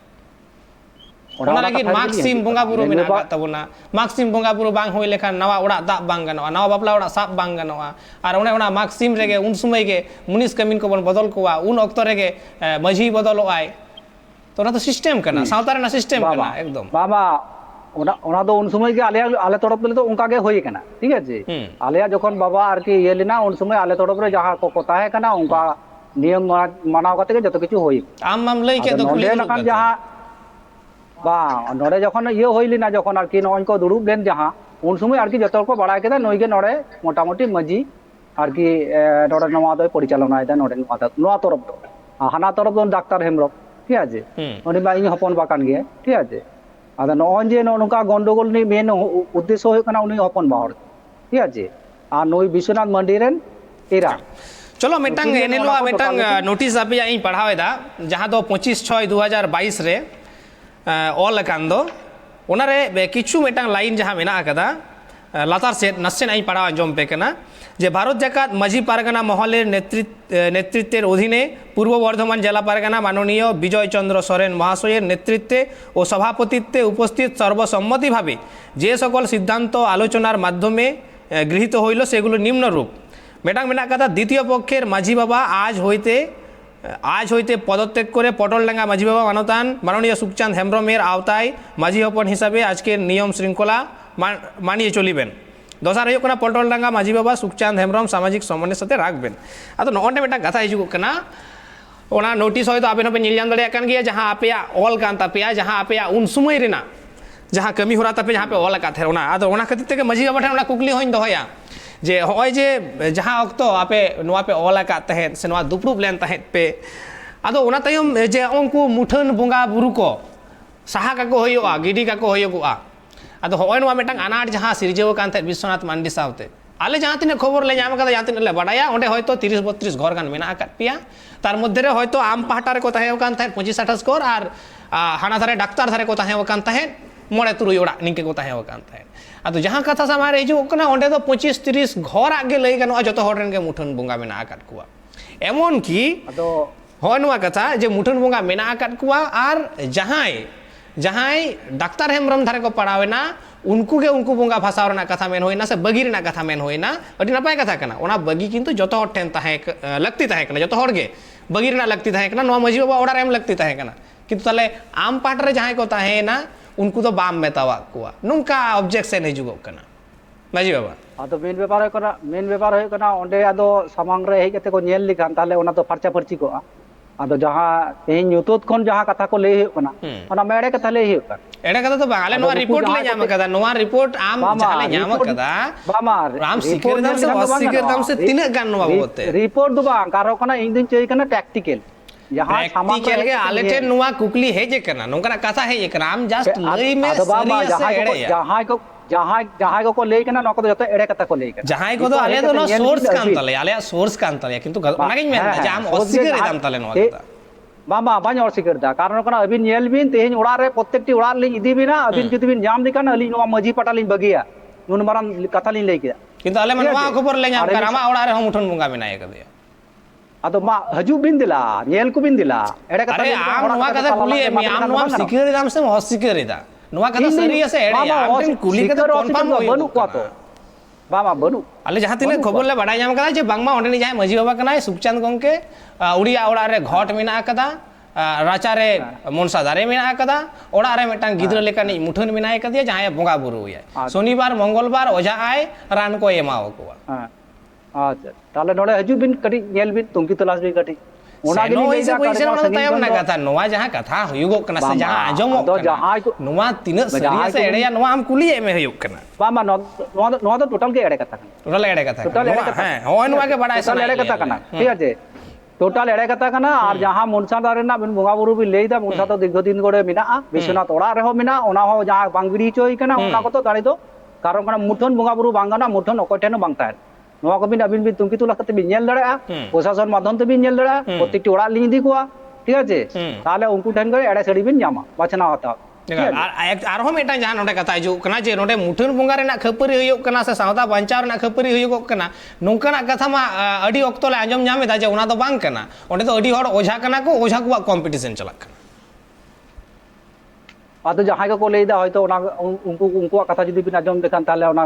ওনা লাগি মাক্সিম বঙ্গা বুরু মেনা তাবুনা মাক্সিম বঙ্গা বুরু বাং হই লেখান নাওয়া ওড়া দাব বাং গানোয়া নাওয়া বাপলা ওড়া সাপ বাং গানোয়া আর ওনা মাক্সিম রেগে উন সময় গে মুনিশ কামিন কো বন বদল কোয়া উন অক্ত রেগে মাঝি বদল আই তো ওনা তো সিস্টেম কানা সাওতা রেনা সিস্টেম কানা একদম বাবা ওনা তো উন সময় গে আলে তরফ তো উনকা গে হই কানা ঠিক আছে আলেয়া যখন বাবা আর কি ইয়ে লিনা উন সময় আলে তরফ রে যাহা কো কথা হে কানা উনকা নিয়ম মানাও কাতে গে যত কিছু হই আম লই কে তো খুলি নাকান যাহা বা নড়ে যখন ইয়ে হইলি না যখন আর কি নয় কো দুড়ুব লেন যাহা উন সময় আর কি যত কো বাড়াই কেদা নইগে নড়ে মোটামুটি মাঝি আর কি নড়ে নওয়া দয় পরিচালনা এটা নড়ে নোয়া তরফ দো হানা তরফ দো ডাক্তার হেমব্রম ঠিক আছে উনি বা ইনি হপন বাকান গে ঠিক আছে আদা নয় যে নৌকা গন্ডগোল নি মেন উদ্দেশ্য হই কানা উনি হপন বাহর ঠিক আছে আর নই বিশ্বনাথ মন্ডি রেন এরা চলো মিটাং এনেলোয়া মিটাং নোটিস আপি আই পড়াওয়েদা যাহা দো 25/6/2022 রে অল কান্দো ওনারে কিছু মিটাং লাইন যাহা মেনা আকাদা লাতার সেট নাসেন আই পড়া আঞ্জম পে কেনা যে ভারত জাকাত মাঝি পারগানা মহলের নেতৃত্বের অধীনে পূর্ব বর্ধমান জেলা পারগানা মাননীয় বিজয় চন্দ্র সরেন মহাশয়ের নেতৃত্বে ও সভাপতিত্বে উপস্থিত সর্বসম্মতিভাবে যে সকল সিদ্ধান্ত আলোচনার মাধ্যমে গৃহীত হইল সেগুলো নিম্নরূপ মেটাং মেনা কথা দ্বিতীয় পক্ষের মাঝি বাবা আজ হইতে পদত্যাগ করে পটলডাঙ্গা মাঝি বাবা মাননীয় সুখচাঁদ হেমব্রমের আওতায় মাঝি হপন হিসাবে আজকের নিয়ম শৃঙ্খলা मानिए चलिबेन दसार हुयुग कना पलटल डांगा माझी बाबा सुखचांद हेम्ब्रम सामाजिक सम्मान साथे राखबेन आदो नोंडे मेटा कथा हिजुग कना ओना नोटिस होय तो आबेन होबे ᱧᱮᱞ ᱧᱟᱢ ᱫᱟᱲᱮᱭᱟᱜ ᱠᱟᱱ ᱜᱮᱭᱟ जहां आपेया ऑल कान तापेया जहां आपेया उन समय रेना जहां कमी होरा तापे जहां पे ऑल का थे ओना आदो ओना खातिर तेगे माझी बाबा ठेन ओना कुकली होइन दोहया जे होय जे जहां अक्तो आपे नोआ पे ऑल का तहे से नोआ दुपरुब लेन तहे पे आदो ओना तायम जे उनको मुठन बोंगा बुरु को साहा का को होयोआ गिडी का को होयोगुआ आदो होय नोआ मेटांग अनाट जहां सिरजेव कान थे विश्वनाथ मांडी सावते आले जहां तिने खबर ले ᱧᱟᱢ ᱠᱟᱫᱟ जहां तिने ले बाडाया ओंडे होयतो 30-32 घर गान मेना आकात पिया तार मध्य रे होयतो आम पाहटा रे को ताहे कान थे 25-28 घर आर हाना धारे डाक्तार धारे को ताहे कान थे मोड़े तुरुई ओड़ा निके को ताहे कान थे आदो जहां कथा सामार हिजु कना ओंडे तो 25-30 घर आगे लई गानो जतो हर रेन के मुठन बोंगा मेना आकात कुआ एमन की आदो होय नोआ कथा जे मुठन बोंगा मेना आकात कुआ आर जहां डाक्तार हेम्ब्रम धारे को पड़ावेना उनको के उनको बोंगा भाषा रना कथा मेन होइना से बगी रना कथा मेन होइना अडी नपाय कथा कना ओना बगी किंतु जतो हर ठेन ताहे लगती ताहे कना जतो हर गे बगी रना लगती ताहे कना नोआ माझी बाबा ओडा रेम लगती ताहे कना किंतु ताले आम पाट रे जहां को ताहे ना उनको तो बाम मेतावा कुआ नुंका ऑब्जेक्शन हिजुगो कना माझी बाबा आदो मेन व्यापार होय कना ओंडे आदो सामांग रे हेज कते को नेल लिखान ताले ओना तो फरचा फरची को आदो जहां तेन न्यूतोत खन जहां कथा को ले हुयो कना ओना मेड़े कथा ले हुयो कना एडे कथा तो बाले नोआ रिपोर्ट ले ᱧᱟᱢ कदा नोआ रिपोर्ट आम जहां ले ᱧᱟᱢ कदा राम सिकर दाम से असिकर दाम से तिना गान नोआ बोते रिपोर्ट दो बांग कारो कना इन दिन चई कना टैक्टिकल जहां सामांग प्रैक्टिकल के आले टेन नोआ कुकली हेज कना नोकरा कथा हेज कना आम जस्ट लई में सरिया से एड़े जहां को ले कना नको जतो एड़े कथा को ले कना जहां को तो आले तो नो सोर्स कान तले आले सोर्स कान तले किंतु ओनागिन मेन जाम असिकर दाम तले नोआ कथा बाबा बाñ और सिकरदा कारण कना अबिन नेल बिन तेहन ओड़ा रे प्रत्येकटी ओड़ा लिन इदी बिना अबिन जुदी बिन जाम दिकान अली नोआ माझी पटा लिन बगिया नुन मारान कथा लिन लई किया किंतु आले मनवा खबर ले ᱧᱟᱢ कर आमा ओड़ा रे हम मुठन बोंगा मेनाय कदे आदो मा हजू बिन दिला नेल को बिन दिला एड़े कथा अरे आम नोआ कथा कुली मी आम नोआ सिकर दाम से असिकर दा नोआ कथा सरिया से एड़े आम टेन कुली कथा कंफर्म बनु को तो बाबा बनु आले जहां तिने खबर ले बाडाय ᱧᱟᱢ कदा जे बांगमा ओंडे नि जाय माझी बाबा कनाय सुखचांद गंके उड़िया ओड़ा रे घोट मेना कदा राचा रे मनसा दारे मेना कदा ओड़ा रे मेटांग गिद्र लेकानी मुठन मेनाय कदिया जहां बोंगा बुरु हुया शनिवार मंगलवार ओझा आय रान को एमाव को अच्छा ताले नोडे हजू बिन कटी नेल बिन तुमकी तलाश भी कटी ओना गिनी नहीं से कोई से ओना तायम ना कथा नोवा जहां कथा हुयुगो कना से जहां आजमो दो जहां नोवा तिना सरिया से एड़ेया नोवा हम कुली एमे हुयुग कना बामा नो तो टोटल के एड़े कथा टोटल एड़े कथा हां होय नोवा के बड़ा टोटल एड़े कथा कना ठीक है टोटल एड़े कथा कना और जहां मुनसा दारे ना बिन बोंगा बुरु भी लेदा मुनसा तो दीर्घ दिन गोड़े मिना विश्वनाथ ओड़ा रे हो मिना ओना हो जहां बांगबिड़ी चोई कना ओना को तो दाड़ी दो कारण कना मुठन बोंगा बुरु बांगाना मुठन ओकोटेन बांगता नोआ को बिन अबिन बिन तुमकी तुला कते बिन नेल दड़ेआ प्रशासन माध्यम ते बिन नेल दड़ेआ प्रत्येकटी ओड़ा लिन दी कोआ ठीक है ताले उनको ठन करे एड़े सड़ी बिन जामा बचना होता आर हम एटा जहां नोडे कथा हिजु कना जे नोडे मुठन बोंगा रेना खपरी हुयुग कना से सावता बांचाव रेना खपरी हुयुग कना नोंकना कथा मा अडी ऑक्तो ले आंजम ᱧᱟᱢᱮᱫᱟ जे ओना दो बांग कना ओंडे तो अडी हड़ ओझा कना को ओझा को कंपटीशन चलक कना आदो जहां को लेदा होयतो ओना उनको कथा जुदी बिन आंजम देखान ताले ओना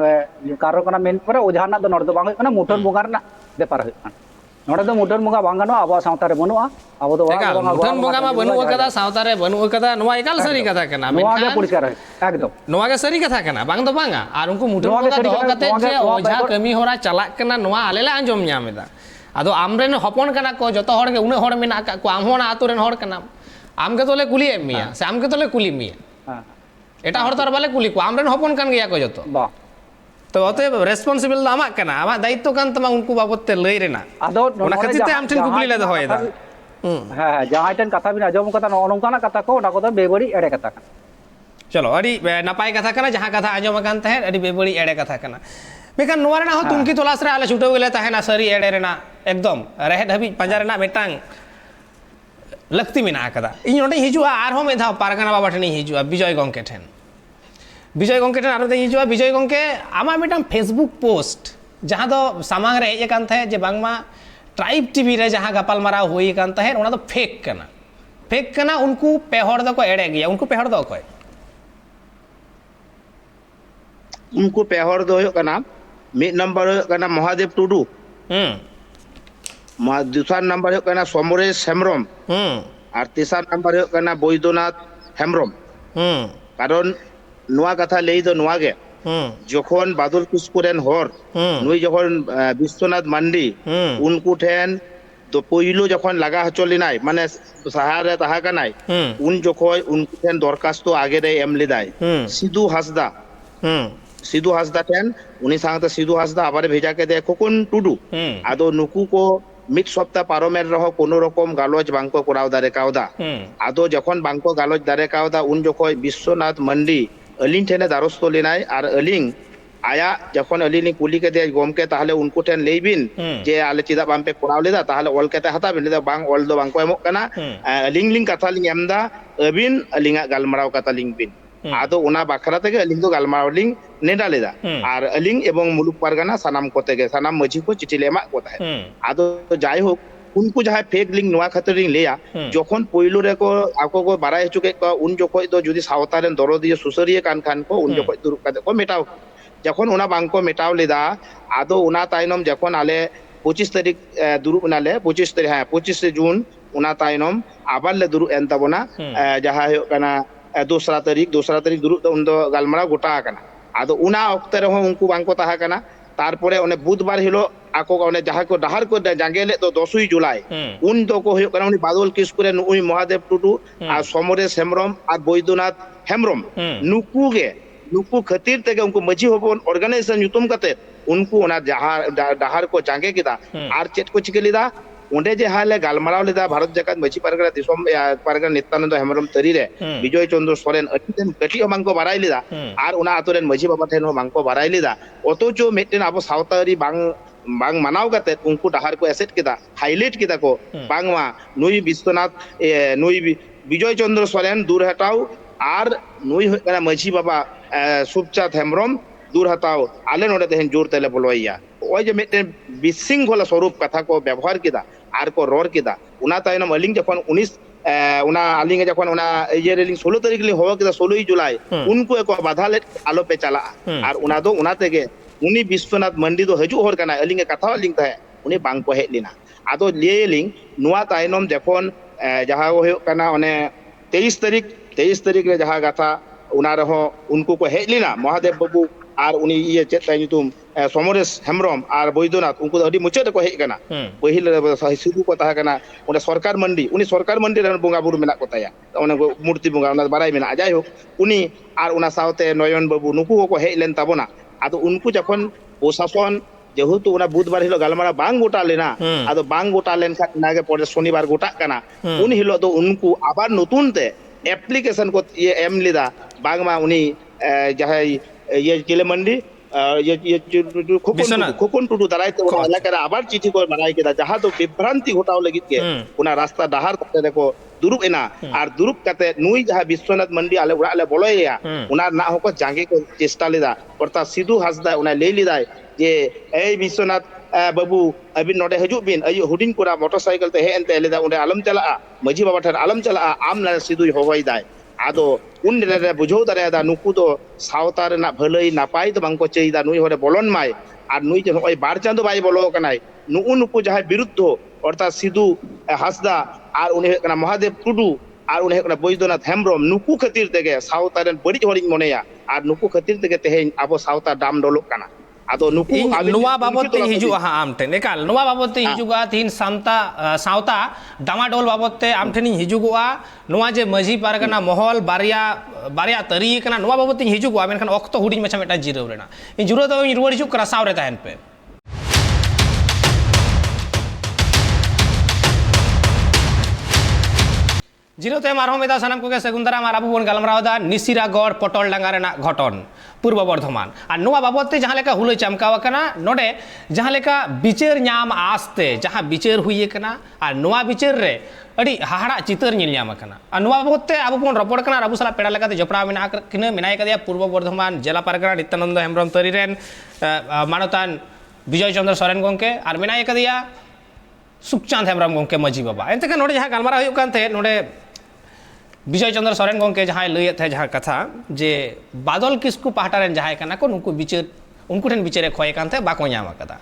कारो कना मेन पर ओझा ना दो नोड दो बांग कना मुठन बोंगा रेना बेपार हुय कना नोडे दो मुठन बोंगा बांग गानो आबो सावता रे बनुआ आबो दो मुठन बोंगा मा बनु कदा सावता रे बनु कदा नोआ एकाल सरी कथा कना नोआ के पुरस्कार है एकदम नोआ के सरी कथा कना बांग दो बांगा आर उनको मुठन बोंगा दो कते जे ओझा कमी होरा चलाक कना नोआ आलेले आंजम ᱧᱟᱢᱮᱫᱟ आदो आमरेन हपन कना को जतो हड़ के उने हड़ मेना को आम होना आतु रेन हड़ कना आम के तोले कुली एमिया से आम के तोले कुली मिया एटा हड़ तार बाले कुली को आमरेन हपन कन गया को जतो बा तो अतएव रेस्पॉन्सिबल आमा कना आमा दायित्व कान तमा उनको बाबत ते लई रेना आदो ओना खातिर ते आम ठन कुकली ले दोहयदा हां जहां ठन कथा बिन आजम कथा नोनकाना कथा को ओना को तो बेबड़ी एड़े कथा कना चलो अडी नपाय कथा कना जहां कथा आजम कान तहे अडी बेबड़ी एड़े कथा कना मेकन नोवा रेना हो तुमकी तलाश रे आले छुटो गेले तहेना सरी एड़े रेना एकदम रेहे धबी पंजा रेना मेटांग लक्ति मेना कदा इन ओडे हिजुआ आर हो मेधा पारगना बाबा ठनी हिजुआ विजय गंके ठेन विजय गंके ठेन आरो हिजुआ विजय गंके आमा मेटांग फेसबुक पोस्ट जहां दो सामांग रे हेज कान तहे जे बांगमा ट्राइब टीवी रे जहां गपाल मारा होई कान तहे ओना दो फेक कना उनको पेहड़ दो को एड़े गया उनको पेहड़ दो को उनको पेहड़ दो हो कना मिड नंबर हो कना महादेव टुडू दूसरा नंबर हो कना समरेश हेम्ब्रम और तीसरा नंबर हो कना बैद्यनाथ हेम्ब्रम कारण नोआ कथा लेई दो नोआ गे जखन बादल किस्कु रेन हर नुई जखन विश्वनाथ मांडी उनको ठेन तो पहिलो जखन लगा हचो लेनाय माने सहार रे तहा कनाय उन जखन उनको ठेन दरखास्त आगे रे एम लेदाय सिधु हासदा ठेन उनी सांगते सिधु हासदा आबार भेजा के दे खोकन टुडू आदो नुकु को मिद सप्ताह पारोमेर रहो कोनो रकम गालोज बांको कराव दारे कावदा आदो जखन बांको गालोज दारे कावदा उन जखन विश्वनाथ मांडी अलिंग ठेने दारस्तो लेनाय आर अलिंग आया जखन अलिंग कुली के दे गोमके ताहले उनको ठेन लेबिन जे आले चिदा बांपे कराव लेदा ताहले ऑल केते हताबिन लेदा बांग ऑल दो बांको एमोक कना अलिंग लिंग कथा लिंग एमदा अबिन अलिंगा गालमराव कथा लिंग बिन आदो उना बाखरा तेगे अलिंग दो गालमराव लिंग नेडा लेदा आर अलिंग एवं मुलुक पारगाना सानाम कोतेगे सानाम मझी को चिठी लेमा कोता है आदो जाय होक उनको जहाँ फेक लिंग नुआ खातिर लिया जखन पहिलो रे को आको को बाराय चुके को उन जखन तो जुदी सावतारेन दरदिये सुसरिये कान खान को उन जखन दुरुप काते को मेटाव जखन उना बांको मेटाव लेदा आदो उना तायनम जखन आले 25 तारीख दुरुप नाले 25 तारीख हां 25 जून उना तायनम आबार ले दुरुप एन तबना जहाँ हो कना दूसरा तारीख दुरुप उन दो गालमरा गोटा कना आदो उना ओक्ते रे उनको बांको ताहा कना तारपरे ओने बुधवार हिलो आको ओने जहाँ को डहार को जांगेले तो 10 जुलाई उन दो को हुयो कना उनी बादल किस्कुरे नुई महादेव टुडू आ समरेश हेम्ब्रम आ बैद्यनाथ हेम्ब्रम नुकु खातिर तेगे उनको मझी होबन ऑर्गेनाइजेशन युतुम कते उनको ओना डहार को जांगे किदा आर चेट को चिके लिदा ओंडे जे हाले गालमराव लेदा भारत जाकात मझी पारगना दिसोम पारगना नित्यानंद हेम्ब्रम तरी रे विजय चंद्र सोरेन अतिन कटी मांको बाराय लिदा आर ओना आतोरेन मझी बाबा ठेन मांको बाराय लिदा अतोचो मेटेन अब सावतारी बांग मानाव कते उनको डहार को एसेट किदा हाईलाइट किदा को बांगवा नुई विश्वनाथ नुई विजय चंद्र सोरेन दूर हटाव आर नुई होना मझी बाबा सुबचात हेम्ब्रम दूर हटाव आले नोडे तेहन जोर तेले बोलवाइया ओय जे मेटेन बिसिंगला स्वरूप कथा को व्यवहार किदा आर को रोर किदा उना तायनम अलिंग जखन 19 उना अलिंग जखन उना ये रेलिंग 16 तारीख ले होवा किदा 16 जुलाई उनको एको बाधा ले आलो पे चला आर उना दो उना तेगे उनी विश्वनाथ मंडी दो हजू होर कना अलिंग कथा लिंग ताहे उनी बांग को हे लेना आदो लेलिंग नुआ तायनम जखन जहां हो कना ओने 23 तारीख रे जहां गाथा उना रहो उनको को हे लेना महादेव बाबू आर उनी ये चेत तायनुतुम समरेश हेम्ब्रम आर बैद्यनाथ उनको अडी मुचेद को हे कना पहिल सिधु को ताहा कना ओने सरकार मंडी रे बोंगा बुरु मेना को ताया ओने मूर्ति बोंगा ओना बाराय मेना जाय हो उनी आर उना सावते नयन बाबू नुकु को हे लेन ताबोना आदो उनको जखन प्रशासन जेहेतु उना बुधवार हिलो गालमारा बांग गोटा लेना आदो बांग गोटा लेन खा नागे परे शनिवार गोटा कना उन हिलो दो उनको आबार नतुन ते एप्लीकेशन को ये एम लेदा बांगमा उनी जहां ये किले मंडी ये खोकन टुडू दाराय ते उना इलाका आबार चिठी को बनाय केदा जहां तो विभ्रांति घटाव लगित के उना रास्ता डहार कते देखो दुरुप एना आर दुरुप कते नुई जहां विश्वनाथ मंडी आले उड़ा ले बोलया उना ना होको जांगे को चेष्टा लेदा परता सिधु हासदा उना ले लिदाय जे ए विश्वनाथ बाबू अबिन नोडे हजूब बिन अयो हुडिंग कोरा मोटरसाइकिल ते हे एनते लेदा उंडे आलम चला मझी बाबा ठर आलम चला आम ना सिधु होवाई दाय आदो उन रे बुझो दारेदा नुकु तो सावतार ना भलई नापाय तो बांको चेइदा नुई होरे बोलन माय आर नुई जे होय बार चांदो बाय बोलो कनाय नुकु जहां विरुद्ध अर्थात सिधु हासदा आर उनी कना महादेव टुडू आर उनी कना बैद्यनाथ हेम्ब्रम नुकु खातिर तेगे सावतारेन बड़ी हरिन मनेया आर नुकु खातिर तेगे तेहेन आबो सावता दाम डोलोक कना आदो नुकु नुआ बाबत ते हिजुआ हा आमठेन एकाल नुआ बाबत ते हिजुआ तीन सावता डामाडोल बाबत ते आमठेन हिजुआ नुआ जे मझी पारगना महल बारिया तरी कना नुआ बाबत ते हिजुआ मेनखान ऑक्तो हुडिंग मचा मेटा जिराव रेना इन जुरो तो इन रुवाड़ हिजुक करा सावरे ताहेन पे जिरो ते मारहो मेदा सनम को के सेगुंदरा मार आबू बन गालमरावदा निसिरागढ़ पटल डांगा रेना घटन पूर्व बर्धमान और नुआ बाबते जहाँ लेका हुलई चमकाव कना नोडे जहाँ लेका बिचार नाम आस्ते जहाँ बिचार हुई कना और नुआ बिचार रे अड़ी हाहाड़ा चितर नेल नाम कना और नुआ बाबते आबू बन रपड़ कना आबू साला पेड़ा लेकाते जपड़ा मेना किना मेनाय कदिया पूर्व बर्धमान जिला पारगना नित्यानंद हेम्ब्रम तरी रेन मानतान विजय चंद्र सोरेन गोंके और मेनाय कदिया सुखचांद हेम्ब्रम गोंके मझी बाबा एनते का नोडे जहाँ गालमारा हुयुक कानते नोडे विजय चंद्र सोरेन गोंके जहाँ लैत थे जहाँ कथा जे बादल किस्कु पाहटा रेन जहाँ कना को नुकु बिचार उनको ठेन बिचारे खोए कानते बाको नाम आकदा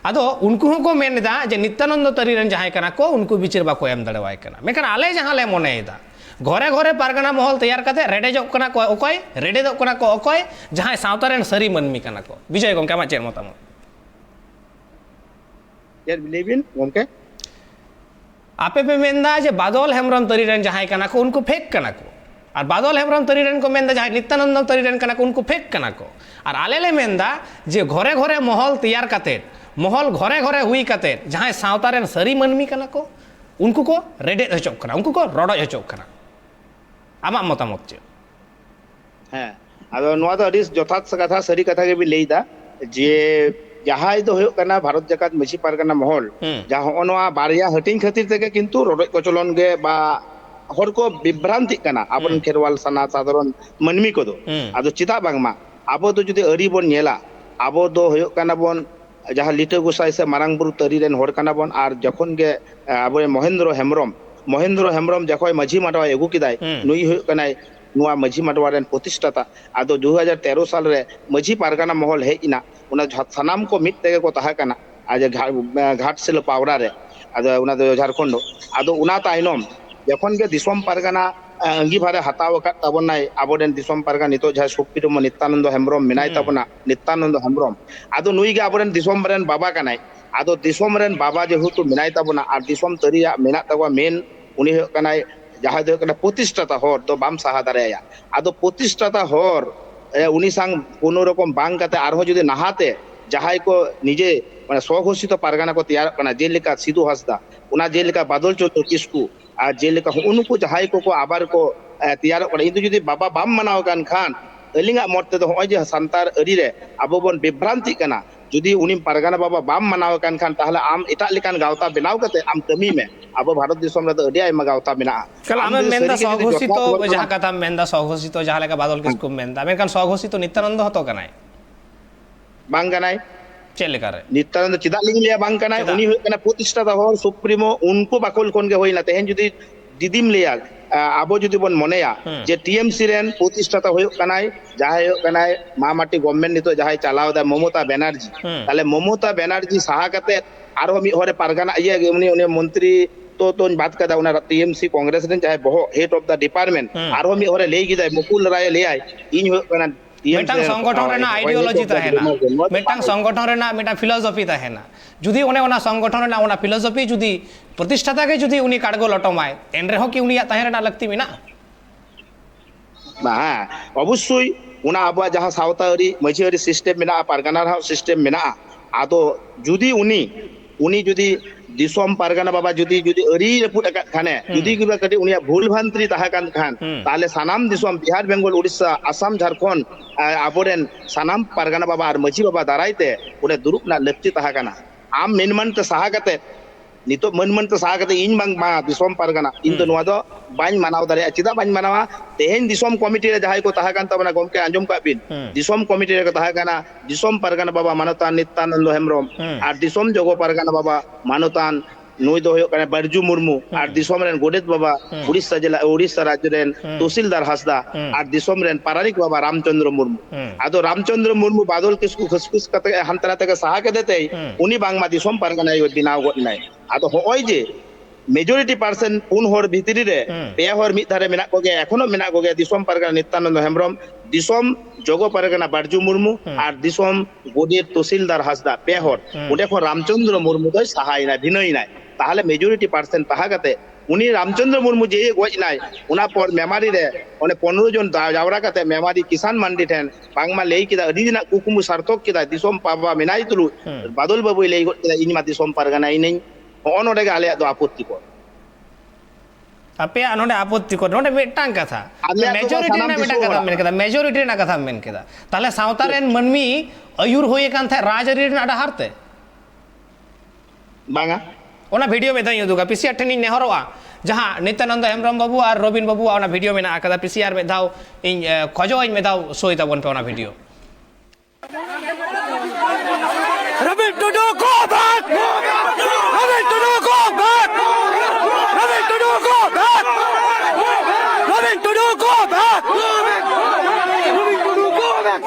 आदो उनको को मेनदा जे नित्यानंद तरी रन जहां कना को उनको बिचारे बाको एम दड़वाय कना मेकन आले जहां ले मोनेदा घरे घरे पारगना महल तैयार करते रेडेजो कना को ओकय रेडेदो कना को ओकय जहां सावता रेन सरी मनमी कना को विजय गंका मा चेर मतामत यार बिलीविन गंके आपे पे मेंदा जे बादल हेमरम तरी रन जहां कना को उनको फेक कना को और बादल हेमरम तरी रन को मेंदा जहां नित्यानंद तरी रन कना को उनको फेक कना को और आले ले मेंदा जे घरे घरे महल तैयार करते महल घरे घरे हुई करते जहां सावता रेन सरी मनमी कना को उनको को रेडे हचोक कना उनको को रडो हचोक कना आमा मतामत चे हाँ आदो नोआ दो अडिस जथात कथा सरी कथा के भी लेइदा जे जहां दो होयो कना भारत जकात मछी पारगना महल जहां ओनवा बारिया हटिंग खातिर तेगे किंतु रडो कचलन गे बा हर को विभ्रांति कना आपन खेरवाल सना साधारण मनमी को दो आदो चिता बांगमा आबो दो जुदि अरी बोन नेला आबो दो होयो कना बोन जहां लिटे गोसाई से मारांगबुरु तरी रेन हर कना बोन आर जखन गे आबो महेंद्र हेम्ब्रम जखय माझी माटवा एगु किदाय नुई होयो कनाय नुआ माझी माटवा रेन प्रतिष्ठाता आदो 2013 साल रे माझी पारगाना महल हेइना उना सनाम को मिट तेगे को ताहा कना आज घाटशिला पावरा रे आदो उना दो झारखंड आदो उना ताइनम जखन गे दिसम पारगाना अंगीभारे हताव का तबनाय आबोडेन दिसम पारगाना नितो जहा सुप्रीम नित्यानंद हेम्ब्रम मिनाय तबना नित्यानंद हेम्ब्रम आदो नुई गे आबोडेन दिसम रेन बाबा कनाय आदो दिसम रेन बाबा जेहुतु मिनाय तबना आर दिसम तरिया मेना तबा मेन उनी हो कनाय जहां दो कना प्रतिष्ठाता हर तो बाम साहा दारेया आदो प्रतिष्ठाता हर उनी सांग कोनो रकम बांग काते आरहो जुदि नाहाते जहाय को निजे माने स्वघोषित पारगाना को तैयार कना जेलिका सिधु हसदा उना जेलिका बादल चौधरी किसकु आ जेलिका उनको जहाय को आबार को तैयार कना इंदु जुदि बाबा बाम मनाव कान खान अलिंगा मरते तो होय जे संतार अरी रे आबो बन विभ्रांति कना जुदी उनी पारगाना बाबा बाम मनाव कान खान ताहले आम एटा लिकान गावता बनाव कते आम कमी में अब भारत दिसम रे अडी आयमा गावता मेना कल आमे मेंदा स्वघोषित जहां कथा मेंदा स्वघोषित जहां लेका बादल किसकु मेंदा मेनकान स्वघोषित नित्यानंद हतो कनाय बांग कनाय चेलेका रे नित्यानंद चिदा लिंग लिया बांग कनाय उनी होय कना प्रतिष्ठाता हर सुप्रीमो उनको बाकोल कोन गे होइना तेहेन जुदी दिदिम लिया आबो जुदी बन मनेया जे टीएमसी रेन प्रतिष्ठाता होय कनाय जहाय होय कनाय मामाटी गवर्नमेंट नितो जहाय चलाव दा ममता बनर्जी ताले ममता बनर्जी साहा कते आरो मी हरे पारगाना ये उनी मंत्री तो बात कदा उना टीएमसी कांग्रेस रेन जहाय बहो हेड ऑफ द डिपार्टमेंट आरो मी हरे लेई गिदाय मुकुल राय लेआय इन होय कना मेटांग संगठन रेना आइडियोलॉजी ताहेना मेटांग संगठन रेना मेटा फिलोसफी ताहेना जुदी ओने ओना संगठन रेना ओना फिलोसफी जुदी प्रतिष्ठाता के जुदी उनी काडगो लटमाय एनरे हो कि उनी ताहे रेना लगती मिना बा अवश्य उना आबा जहां सावतारी मझियारी सिस्टम मेना पारगाना सिस्टम मेना आदो जुदी उनी जुदी दिसोम पारगाना बाबा जुदी अरी रेपुट खाने जुदी किबा कटी उनिया भूल भांत्री ताहा कान खान ताले सनाम दिसोम बिहार बेंगल उड़ीसा आसाम झारखंड आबोरेन सनाम पारगाना बाबा और मझी बाबा दारायते उने दुरुप ना लक्ति ताहा काना आम मेनमन ते साहा कते नितो मनमन ते साहा कते इन बांग मा दिसोम पारगाना इन तो नोआ दो बाñ मानाव दारे चिदा बाñ मानावा तेहेन दिसोम कमिटी रे जहाय को ताहा कान तबना गमके आंजम का बिन दिसोम कमिटी रे को ताहा काना दिसोम पारगाना बाबा मानतान नित्यानंद हेम्ब्रम और दिसोम जगो पारगाना बाबा मानतान नुई दो होयो कने बरजू मुर्मू और दिसोम रेन गोडेत बाबा उड़ीसा राज्य रेन तहसीलदार हसदा और दिसोम रेन पारानिक बाबा रामचंद्र मुर्मू आदो रामचंद्र मुर्मू बादल किसकु खसखुस कते हंतरा तक साहा के देते उनी बांगमा दिसोम पारगाना यो दिनाव गनाय आदो होय जे मेजॉरिटी परसेंट पुन हर भितरी रे पे हर मिद धारे मेना को गे एखोनो मेना को गे दिसोम पारगाना नित्यानंद हेम्ब्रम दिसोम जगो पारगाना बरजू मुर्मू और दिसोम गोडेत तहसीलदार हसदा पे हर उडे को रामचंद्र मुर्मू दो सहायना भिनई नाय ताहले मेजॉरिटी परसेंट ताहा कते उनी रामचंद्र मुर्मू जे गज नाय उना पर मेमारी रे ओने 15 जन जावरा कते मेमारी किसान मंडी ठेन बांगमा लेई किदा अडी दिना कुकुमु सार्थक किदा दिसोम पाबा मेनाई तुलु बादल बाबू लेई गज किदा इनमा दिसोम पारगाना इनै ओनोडे गे आले दो आपत्ति को आपे नोडे आपत्ति को नोडे मेटांग कथा मेजॉरिटी ना मेटा कथा मेन कदा मेजॉरिटी ना कथा मेन कदा ताले सावता रेन मनमी अयुर होय कान था राजरी ना डाहारते बांगा ओना वीडियो में दाई दुगा पीसीआर ठेनी नेहरोआ जहां नित्यानंद हेम्ब्रम बाबू और रबिन बाबू ओना वीडियो में ना आकदा पीसीआर में दाव इन खजो इन में दाव सोई तबन पे ओना video Robin Tudu go back! Robin Tudu go back! Robin Tudu go back! Robin Tudu go back! Robin Tudu go back!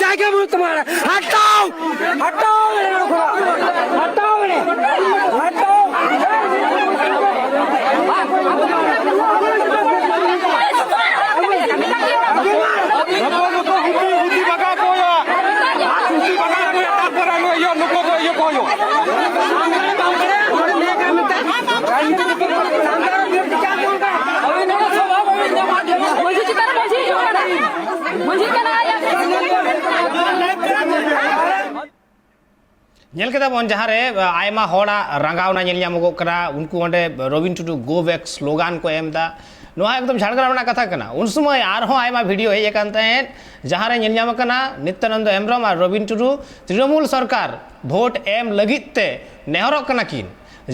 जाएगा तुम्हारा हटाओ हटाओ हटाओ हटाओ ñel keda bon jahare ayma hoda rangaw na ñel ñamogo kara unku onde Robin Tudu go back slogan ko emda noa ekdom jhargram na katha kana un sumoy ar ho ayma video hej akan tahen jahare ñel ñam kana Nityananda Hembrem ar Robin Tudu Trinamool sarkar vote em lagit te nehorok kana kin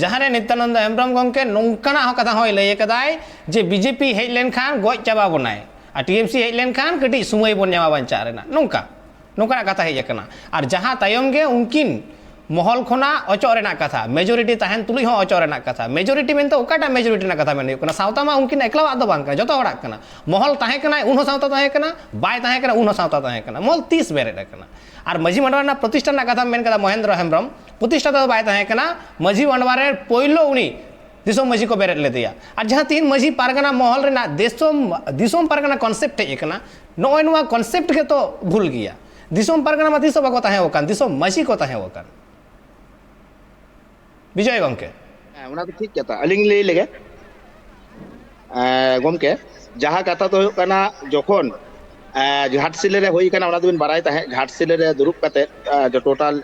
jahare Nityananda Hembrem gomke nongkana ho katha hoy lay kadai je BJP hej len khan goj chaba bonai ar TMC hej len khan kati sumoy bon ñama bancha rena nongka katha hej akana ar jaha tayom ge unkin mohol khona ocok rena katha majority tahen tuli ho ocok rena katha majority mente okata majority na katha men kana sauta ma unkin ekla do bang kana joto horak kana mohol tahe kana unho sauta tahe kana bai tahe kana unho sauta tahe kana mol 30 beret kana ar maji mandwar na protishthan na katha men kada Mohendra Hembrem protishtha do bai tahe kana maji mandwar poilo uni Disom मजी को बेरेट ले दिया और जहाँ तीन मजी पारगना महल Raina Disom पारगना concept है ना नोय नोआ कॉन्सेप्ट के तो भूल गया दिसोम पारगना मा दिसोम को ताहे ओकान दिसोम मजी को ताहे ओकान विजय गमके उना तो ठीक कहता अलिंग ले लेगे गमके जहाँ कथा तो कना जोखोन घाटशिले रे होई कना उना तो बिन बाराय ताहे घाटशिले रे दुरुप कते जो टोटल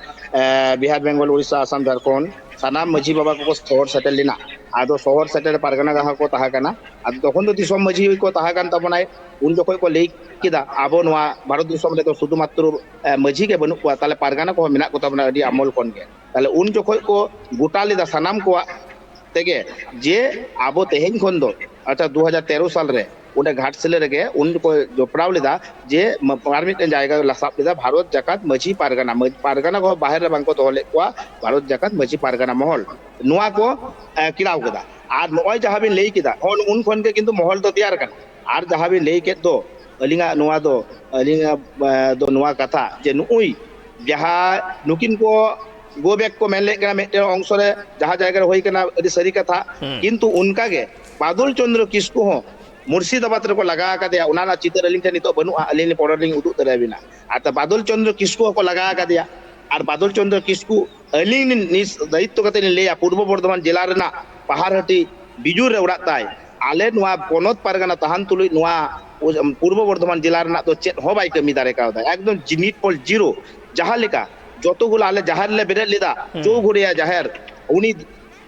बिहार बेंगल उड़ीसा आसाम झारखंड सानाम मजी बाबा को शहर सेटल लेना आदो शहर सेटल पारगना गाहा को ताहा कना आदो तखन तो दिसोम मजी को ताहा कान तबनाय उन जखय को लेई किदा आबो नोआ भारत दिसोम रे तो शुधु मात्र मजी के बनु को ताले पारगना को मेना को तबना अडी अमल कोन के ताले उन जखय को गोटा लेदा सानाम को तेगे जे आबो तेहेन खन दो अच्छा 2013 साल रे उन्हें घाटशिले रे उन को जोपड़ाव लेदा जे पारमिट जायगा लसाब लेदा भारत जाकात मजी पारगना को बाहर रे बांको दोले को भारत जाकात मजी पारगना महल नुआ को किराव केदा आर नोय जहां बिन लेई केदा उन खन के किंतु महल तो तैयार कन आर जहां बिन लेई के दो अलिंगा नुआ दो नुआ कथा जे नुई जहां नुकिन को गो बैक को मेले कना मेटे अंश रे जहां जायगा रे होई कना अदि सरी कथा किंतु उनका के बादल चंद्र किस्कु हो मुर्शिदाबाद रे को लगा का दिया उनाना चितर अलिंग ठे नितो बनु अलिंग पॉडर लिंग उदु तरे बिना आता बादल चंद्र किस्कु को लगा का दिया और बादल चंद्र किस्कु अलिंग निस दायित्व कते लेया पूर्व बर्धमान जिला रेना पहाड़हटी बिजुर रे उड़ा ताय आले नुआ पोनत पारगना तहान तुलुई नुआ पूर्व बर्धमान जिला रेना तो चेत हो बाय कमी दारे का एकदम जिनिट पॉल जीरो जहां लेका जतोगुला आले जहार ले बेरे लेदा चौघुड़िया जहार उनी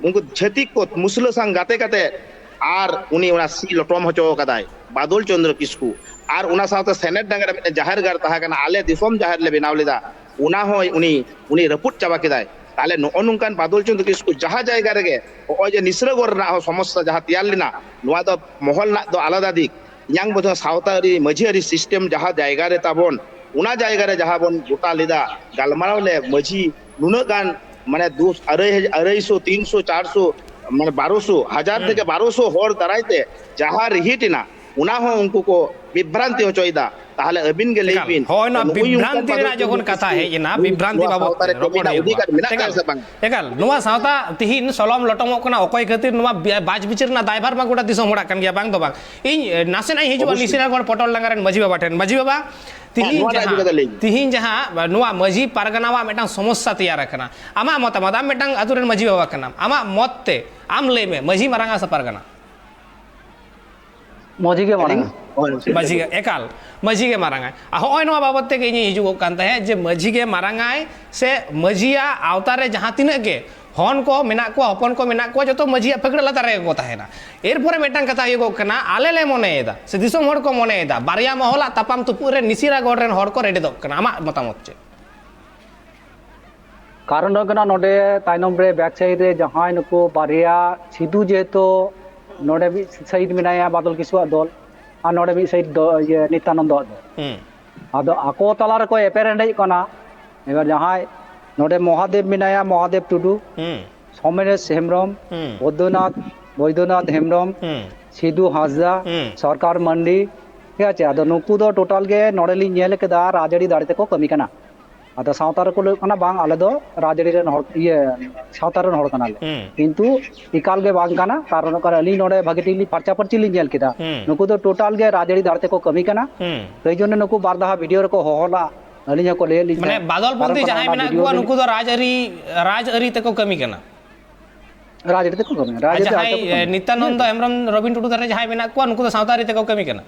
उनको छतिक को मुसलो संग गाते गाते आर उनी उना सी लटम होचो कदाय बादल चंद्र किस्कु आर उना साथ सेनेट डांगर जहार गार तहा कना आले दिसोम जहार ले बेनाव लेदा उना हो उनी रपुट चाबा केदाय ताले नो नुनकान बादल चंद्र किस्कु जहां जायगा रे ओ जे निसरगोर ना हो समस्या जहां तैयार लेना नुआ दो महल ना दो आलादा दिक यांग बधो सावतारी मझियारी सिस्टम जहां जायगा रे ताबोन उना जायगा रे जहां बोन गोटा लेदा गालमाराव ले मझी नुना गान माने 200 300 400 माने 1200 हजार থেকে 1200 হর দাঁড়াইতে যাহা রিহিটিনা উনা হ উনকু কো বিভ্রান্তি হচইদা তাহলে অবিন গে লেবিন হয় না বিভ্রান্তি রে যখন কথা হে না বিভ্রান্তি বাবদ রপড় অধিকার মেনা কাছে বাং একাল নোয়া সাওতা তিহিন সলম লটমক কনা অকয় খাতির নোয়া বাজ বিচির না দাইভার মা গোটা দিসম হড়া কান গিয়া বাং তো বাং ইন নাসে নাই হিজুয়া নিসিরাগড় পটল ডাঙ্গারেন মাঝি বাবা ঠেন মাঝি बाबा तिहिन जहाँ नुआ मजी पारगनावा मेटांग समस्या तैयार करना आमा मतामत आम मेटांग आतुरेन मजी बाबा कना आमा मत ते आम ले में मजी मारांगा सा पारगना मजी के मारांगा मजी के एकाल मजी के मारांगा होय नुआ बाबत ते के हिजुग कान ताहे जे मजी के मारांगा से मजिया आवतारे जहाँ तिना के हन को मेना को हपन को मेना को जो मजिया फगड़ लतारे को ताहेना एरपरे मेटांग कथा युगो कना आले ले मनेदा से दिसोम हड़ को मनेदा बारिया महला तापाम तुपुरे निसिरागढ़ रेन हड़ को रेडी दो कना आमा मतामत चे कारण कना नोडे ताइनम रे बैक साइड रे जहां नको बारिया सिधु जे तो नोडे भी साइड मेनाया बादल किशुआ दल और नोडे भी साइड ये नित्यानंद दल आदो आको तला रे को एपेर एंडे कना एबार जहां नोडे महादेव मेनाया महादेव टुडू सोमेश हेम्ब्रम बैद्यनाथ हेम्ब्रम सिधु हासदा सरकार मंडी ठीक है आदो नुकु दो टोटल के नोडेली नेल केदा राजड़ी दाड़े को कमी कना आदो सावतार को कना बांग आले दो राजड़ी रेन हर ये सावतार रेन हर कना ले किंतु इकाल के बांग कना कारण कर अली नोडे भागेटिली पर्चा पर्ची ली नेल केदा नुकु दो टोटल के राजड़ी दाड़े को कमी कना तई जने नुकु बारदाहा वीडियो रे को होहला अली को ले ली माने बादलपंथी जहां मेना को नुकु दो राजअरी ते को कमी कना राजड़ी ते को कमी राजड़ी नित्यानंद हेम्ब्रम रविन टुडू दारे जहां मेना को नुकु दो सावतारी ते को कमी कना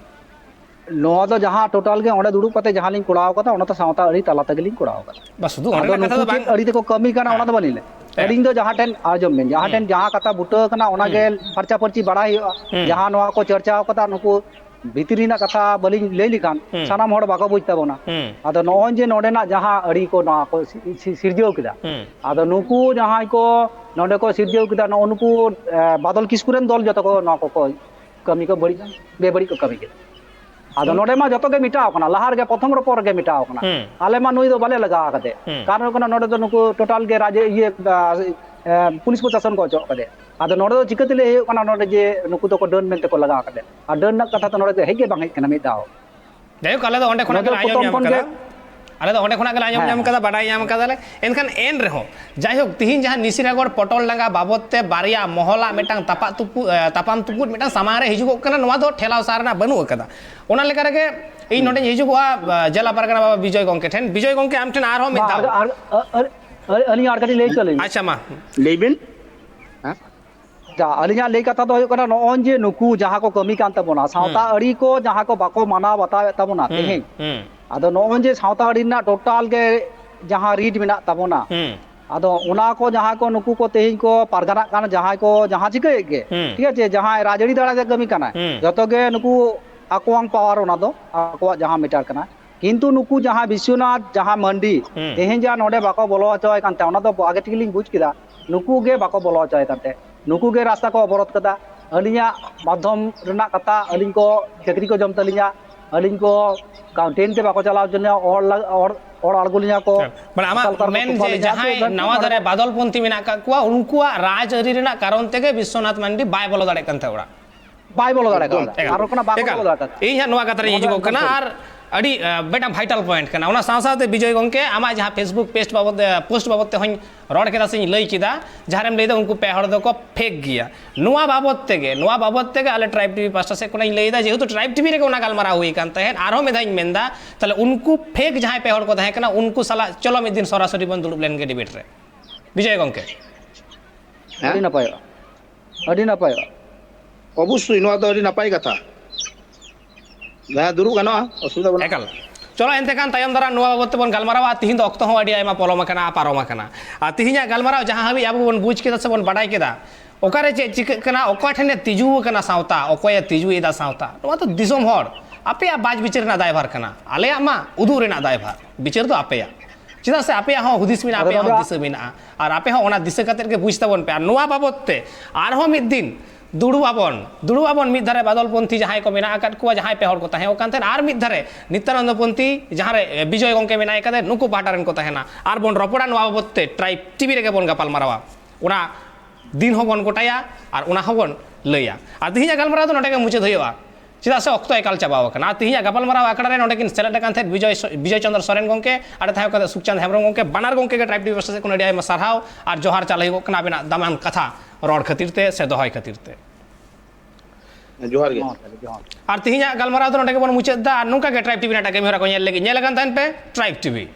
नोआ दो जहां टोटल के ओंडे दुड़ुब कते जहां लिंग कुड़ाव कता ओना तो सावता अड़ी तला तगलिंग कुड़ाव कता बस सुदु ओंडे कथा दो बांग अड़ी ते को कमी कना ओना दो बनिले अड़िंग दो जहां टेन आजम में जहां टेन जहां कथा बुटो कना ओना गे पर्चा पर्ची बड़ाई जहां नोआ को चर्चा कता नुकु भितरी ना कथा बलिंग ले लिखान सानाम होड़ बाको बुझता बोना आदो नोन जे नोडे ना जहां अड़ी को ना को सिरजेव किदा आदो नुकु जहां को नोडे को सिरजेव किदा नो नुकु बादल किस्कुरेन दल जतो को ना को कमी को बड़ी बेबड़ी को कमी के आदो नोडे मा जतो के मिटाव कना लहार के प्रथम रो पर के मिटाव कना आले मा नुई दो बाले लगा कते कारण कना नोडे दो नुकु टोटल के राजे ये पुलिस प्रशासन को चो कदे आदो नोडे दो चिकतले हे कना नोडे जे नुकु तो को डन मेनते को लगा कदे आ डन ना कथा तो नोडे हेगे बांग हे कना मिटाव जायो काले दो ओंडे खना के आजम नाम कदा आले दो ओंडे खना के आजम नाम कदा बाडाई नाम कदा ले एनखान एन रहो जायो तिहिन जहां निसिरागढ़ पटल डांगा बाबतते बारिया मोहला मेटांग तापाम तुपुट मेटांग समारे हिजुगो कना नोवा दो ठेलाव सारना बनु कदा ओना लेका रे इन नोडे हिजुगोआ जिला परगना बाबा विजय गंके ठेन विजय गंके आम ठेन आरो मिदा अली आर कटी ले चले अच्छा मा लेबिन जा अलिया ले कथा दो होय नोन जे नुकु जहां को कमी कान तबोना सावता अड़ी को जहां को बाको माना बता तबोना तेहे आदो नोन जे सावता अड़ी ना टोटल के जहां रीड मेना तबोना आदो उना को जहां को नुकु को तेही को पारगाना कान जहां को जहां चिके के ठीक है जहां राजड़ी दाड़ा के कमी काना जतो के नुकु आकोवांग पावर उना दो आको जहां मीटर काना किंतु नुकु जहां विश्वनाथ जहां मंडी तेहे जा नोडे बाको बोलो चय कानते उना दो आगे टिकलिंग बुझ किदा नुकु गे बाको बोलो चय कानते नुकु के रास्ता को अवरोध कदा अलिया माध्यम रना कथा अलिंग को चक्री को जम तलिया अलिंग को काउंटेन ते बाको चलाव जने और आलगुलिया को माने आमा मेन जे जहां नवा दरे बादलपंथी मेना का कुआ उनकुआ राजअरी रना कारण तेगे विश्वनाथ मंडी बाय बोलो दाड़े कानते ओड़ा बाय बोलो दाड़े आरो कना बाको बोलो दाड़े इन नवा कथा रे हिजुगो कना आर अड़ी बेटा भाइटल पॉइंट कना ओना साथ विजय गंके आमा जहां फेसबुक पेज बाबत पोस्ट बाबत हई रड़ केदा से लई किदा जहारेम लई द उनको पेहड़ दो को फेक गया नुआ बाबत तेगे आले ट्राइब टीवी पास्टा से कोना लई दा जेहेतु ट्राइब टीवी रे कोना गालमारा हुई कान तहे आरो मेदाइन मेंदा तले उनको फेक जहां पेहड़ को तहे कना उनको साला चलो मिद दिन सरासरी बन दुलुब लेन के डिबेट रे विजय गंके अड़ी ना पायो অবশ্যই নোয়া তো নাপাই কথা दुरुब गाना असुविधा बना एकाल चलो एनते कान तायम दारा नुआ बाबत बन गालमारावा तिहिन दो अक्तो हो अडी आयमा पलम कना पारम कना आ तिहिना गालमाराव जहां हबी आबो बन बुझ केदा से बन बाडाय केदा ओकारे चे चिक कना ओका ठने तिजु कना सावता ओकोय तिजु एदा सावता नुआ तो दिसोम हर आपे बाज बिचार ना दायभार कना आले मा उदु रेना दायभार बिचार तो आपे चिदा से आपे हो हुदिस मिना आपे हो दिस मिना और आपे हो ओना दिस कतेर के बुझता बन पे नुआ बाबतते आर हो मिद दिन दुड़ुआबन मिद धारे बादलपंथी जहां को मेना आकाद को जहां पेहड़ को तहे ओकानते आर मिद धारे नित्यानंदपंथी जहां रे विजय गंके मेना एकदे नुकु पाटारन को तहेना आर बन रपड़ा नवा बाबतते ट्राइब टीवी रे बन गापाल मारावा ओना दिन हो बन गोटाया और ओना हो बन लैया आ तिहिया गालमारा तो नोटे के मुचाद होयवा चिदा से अक्तो एकाल चाबाव कना तिहिया गापाल माराव आकड़ा रे नोटे किन सेलेक्ट कान थे विजय चंद्र सोरेन गंके आड़े थायो कदे सुखचंद हेम्ब्रम गंके बानार गंके के ट्राइब टीवी पास्टा से कोन अडिया मा सारहाव और जोहार चालई को कना बिना दमान कथा रड खातिरते से दोहाय खातिरते जोहार गे और तिहिना गालमाराव तो नोटे के बन मुचाद दा नुका के ट्राइब टीवी नाटा के मेरा को नेल लगी नेल कान तहन पे ट्राइब टीवी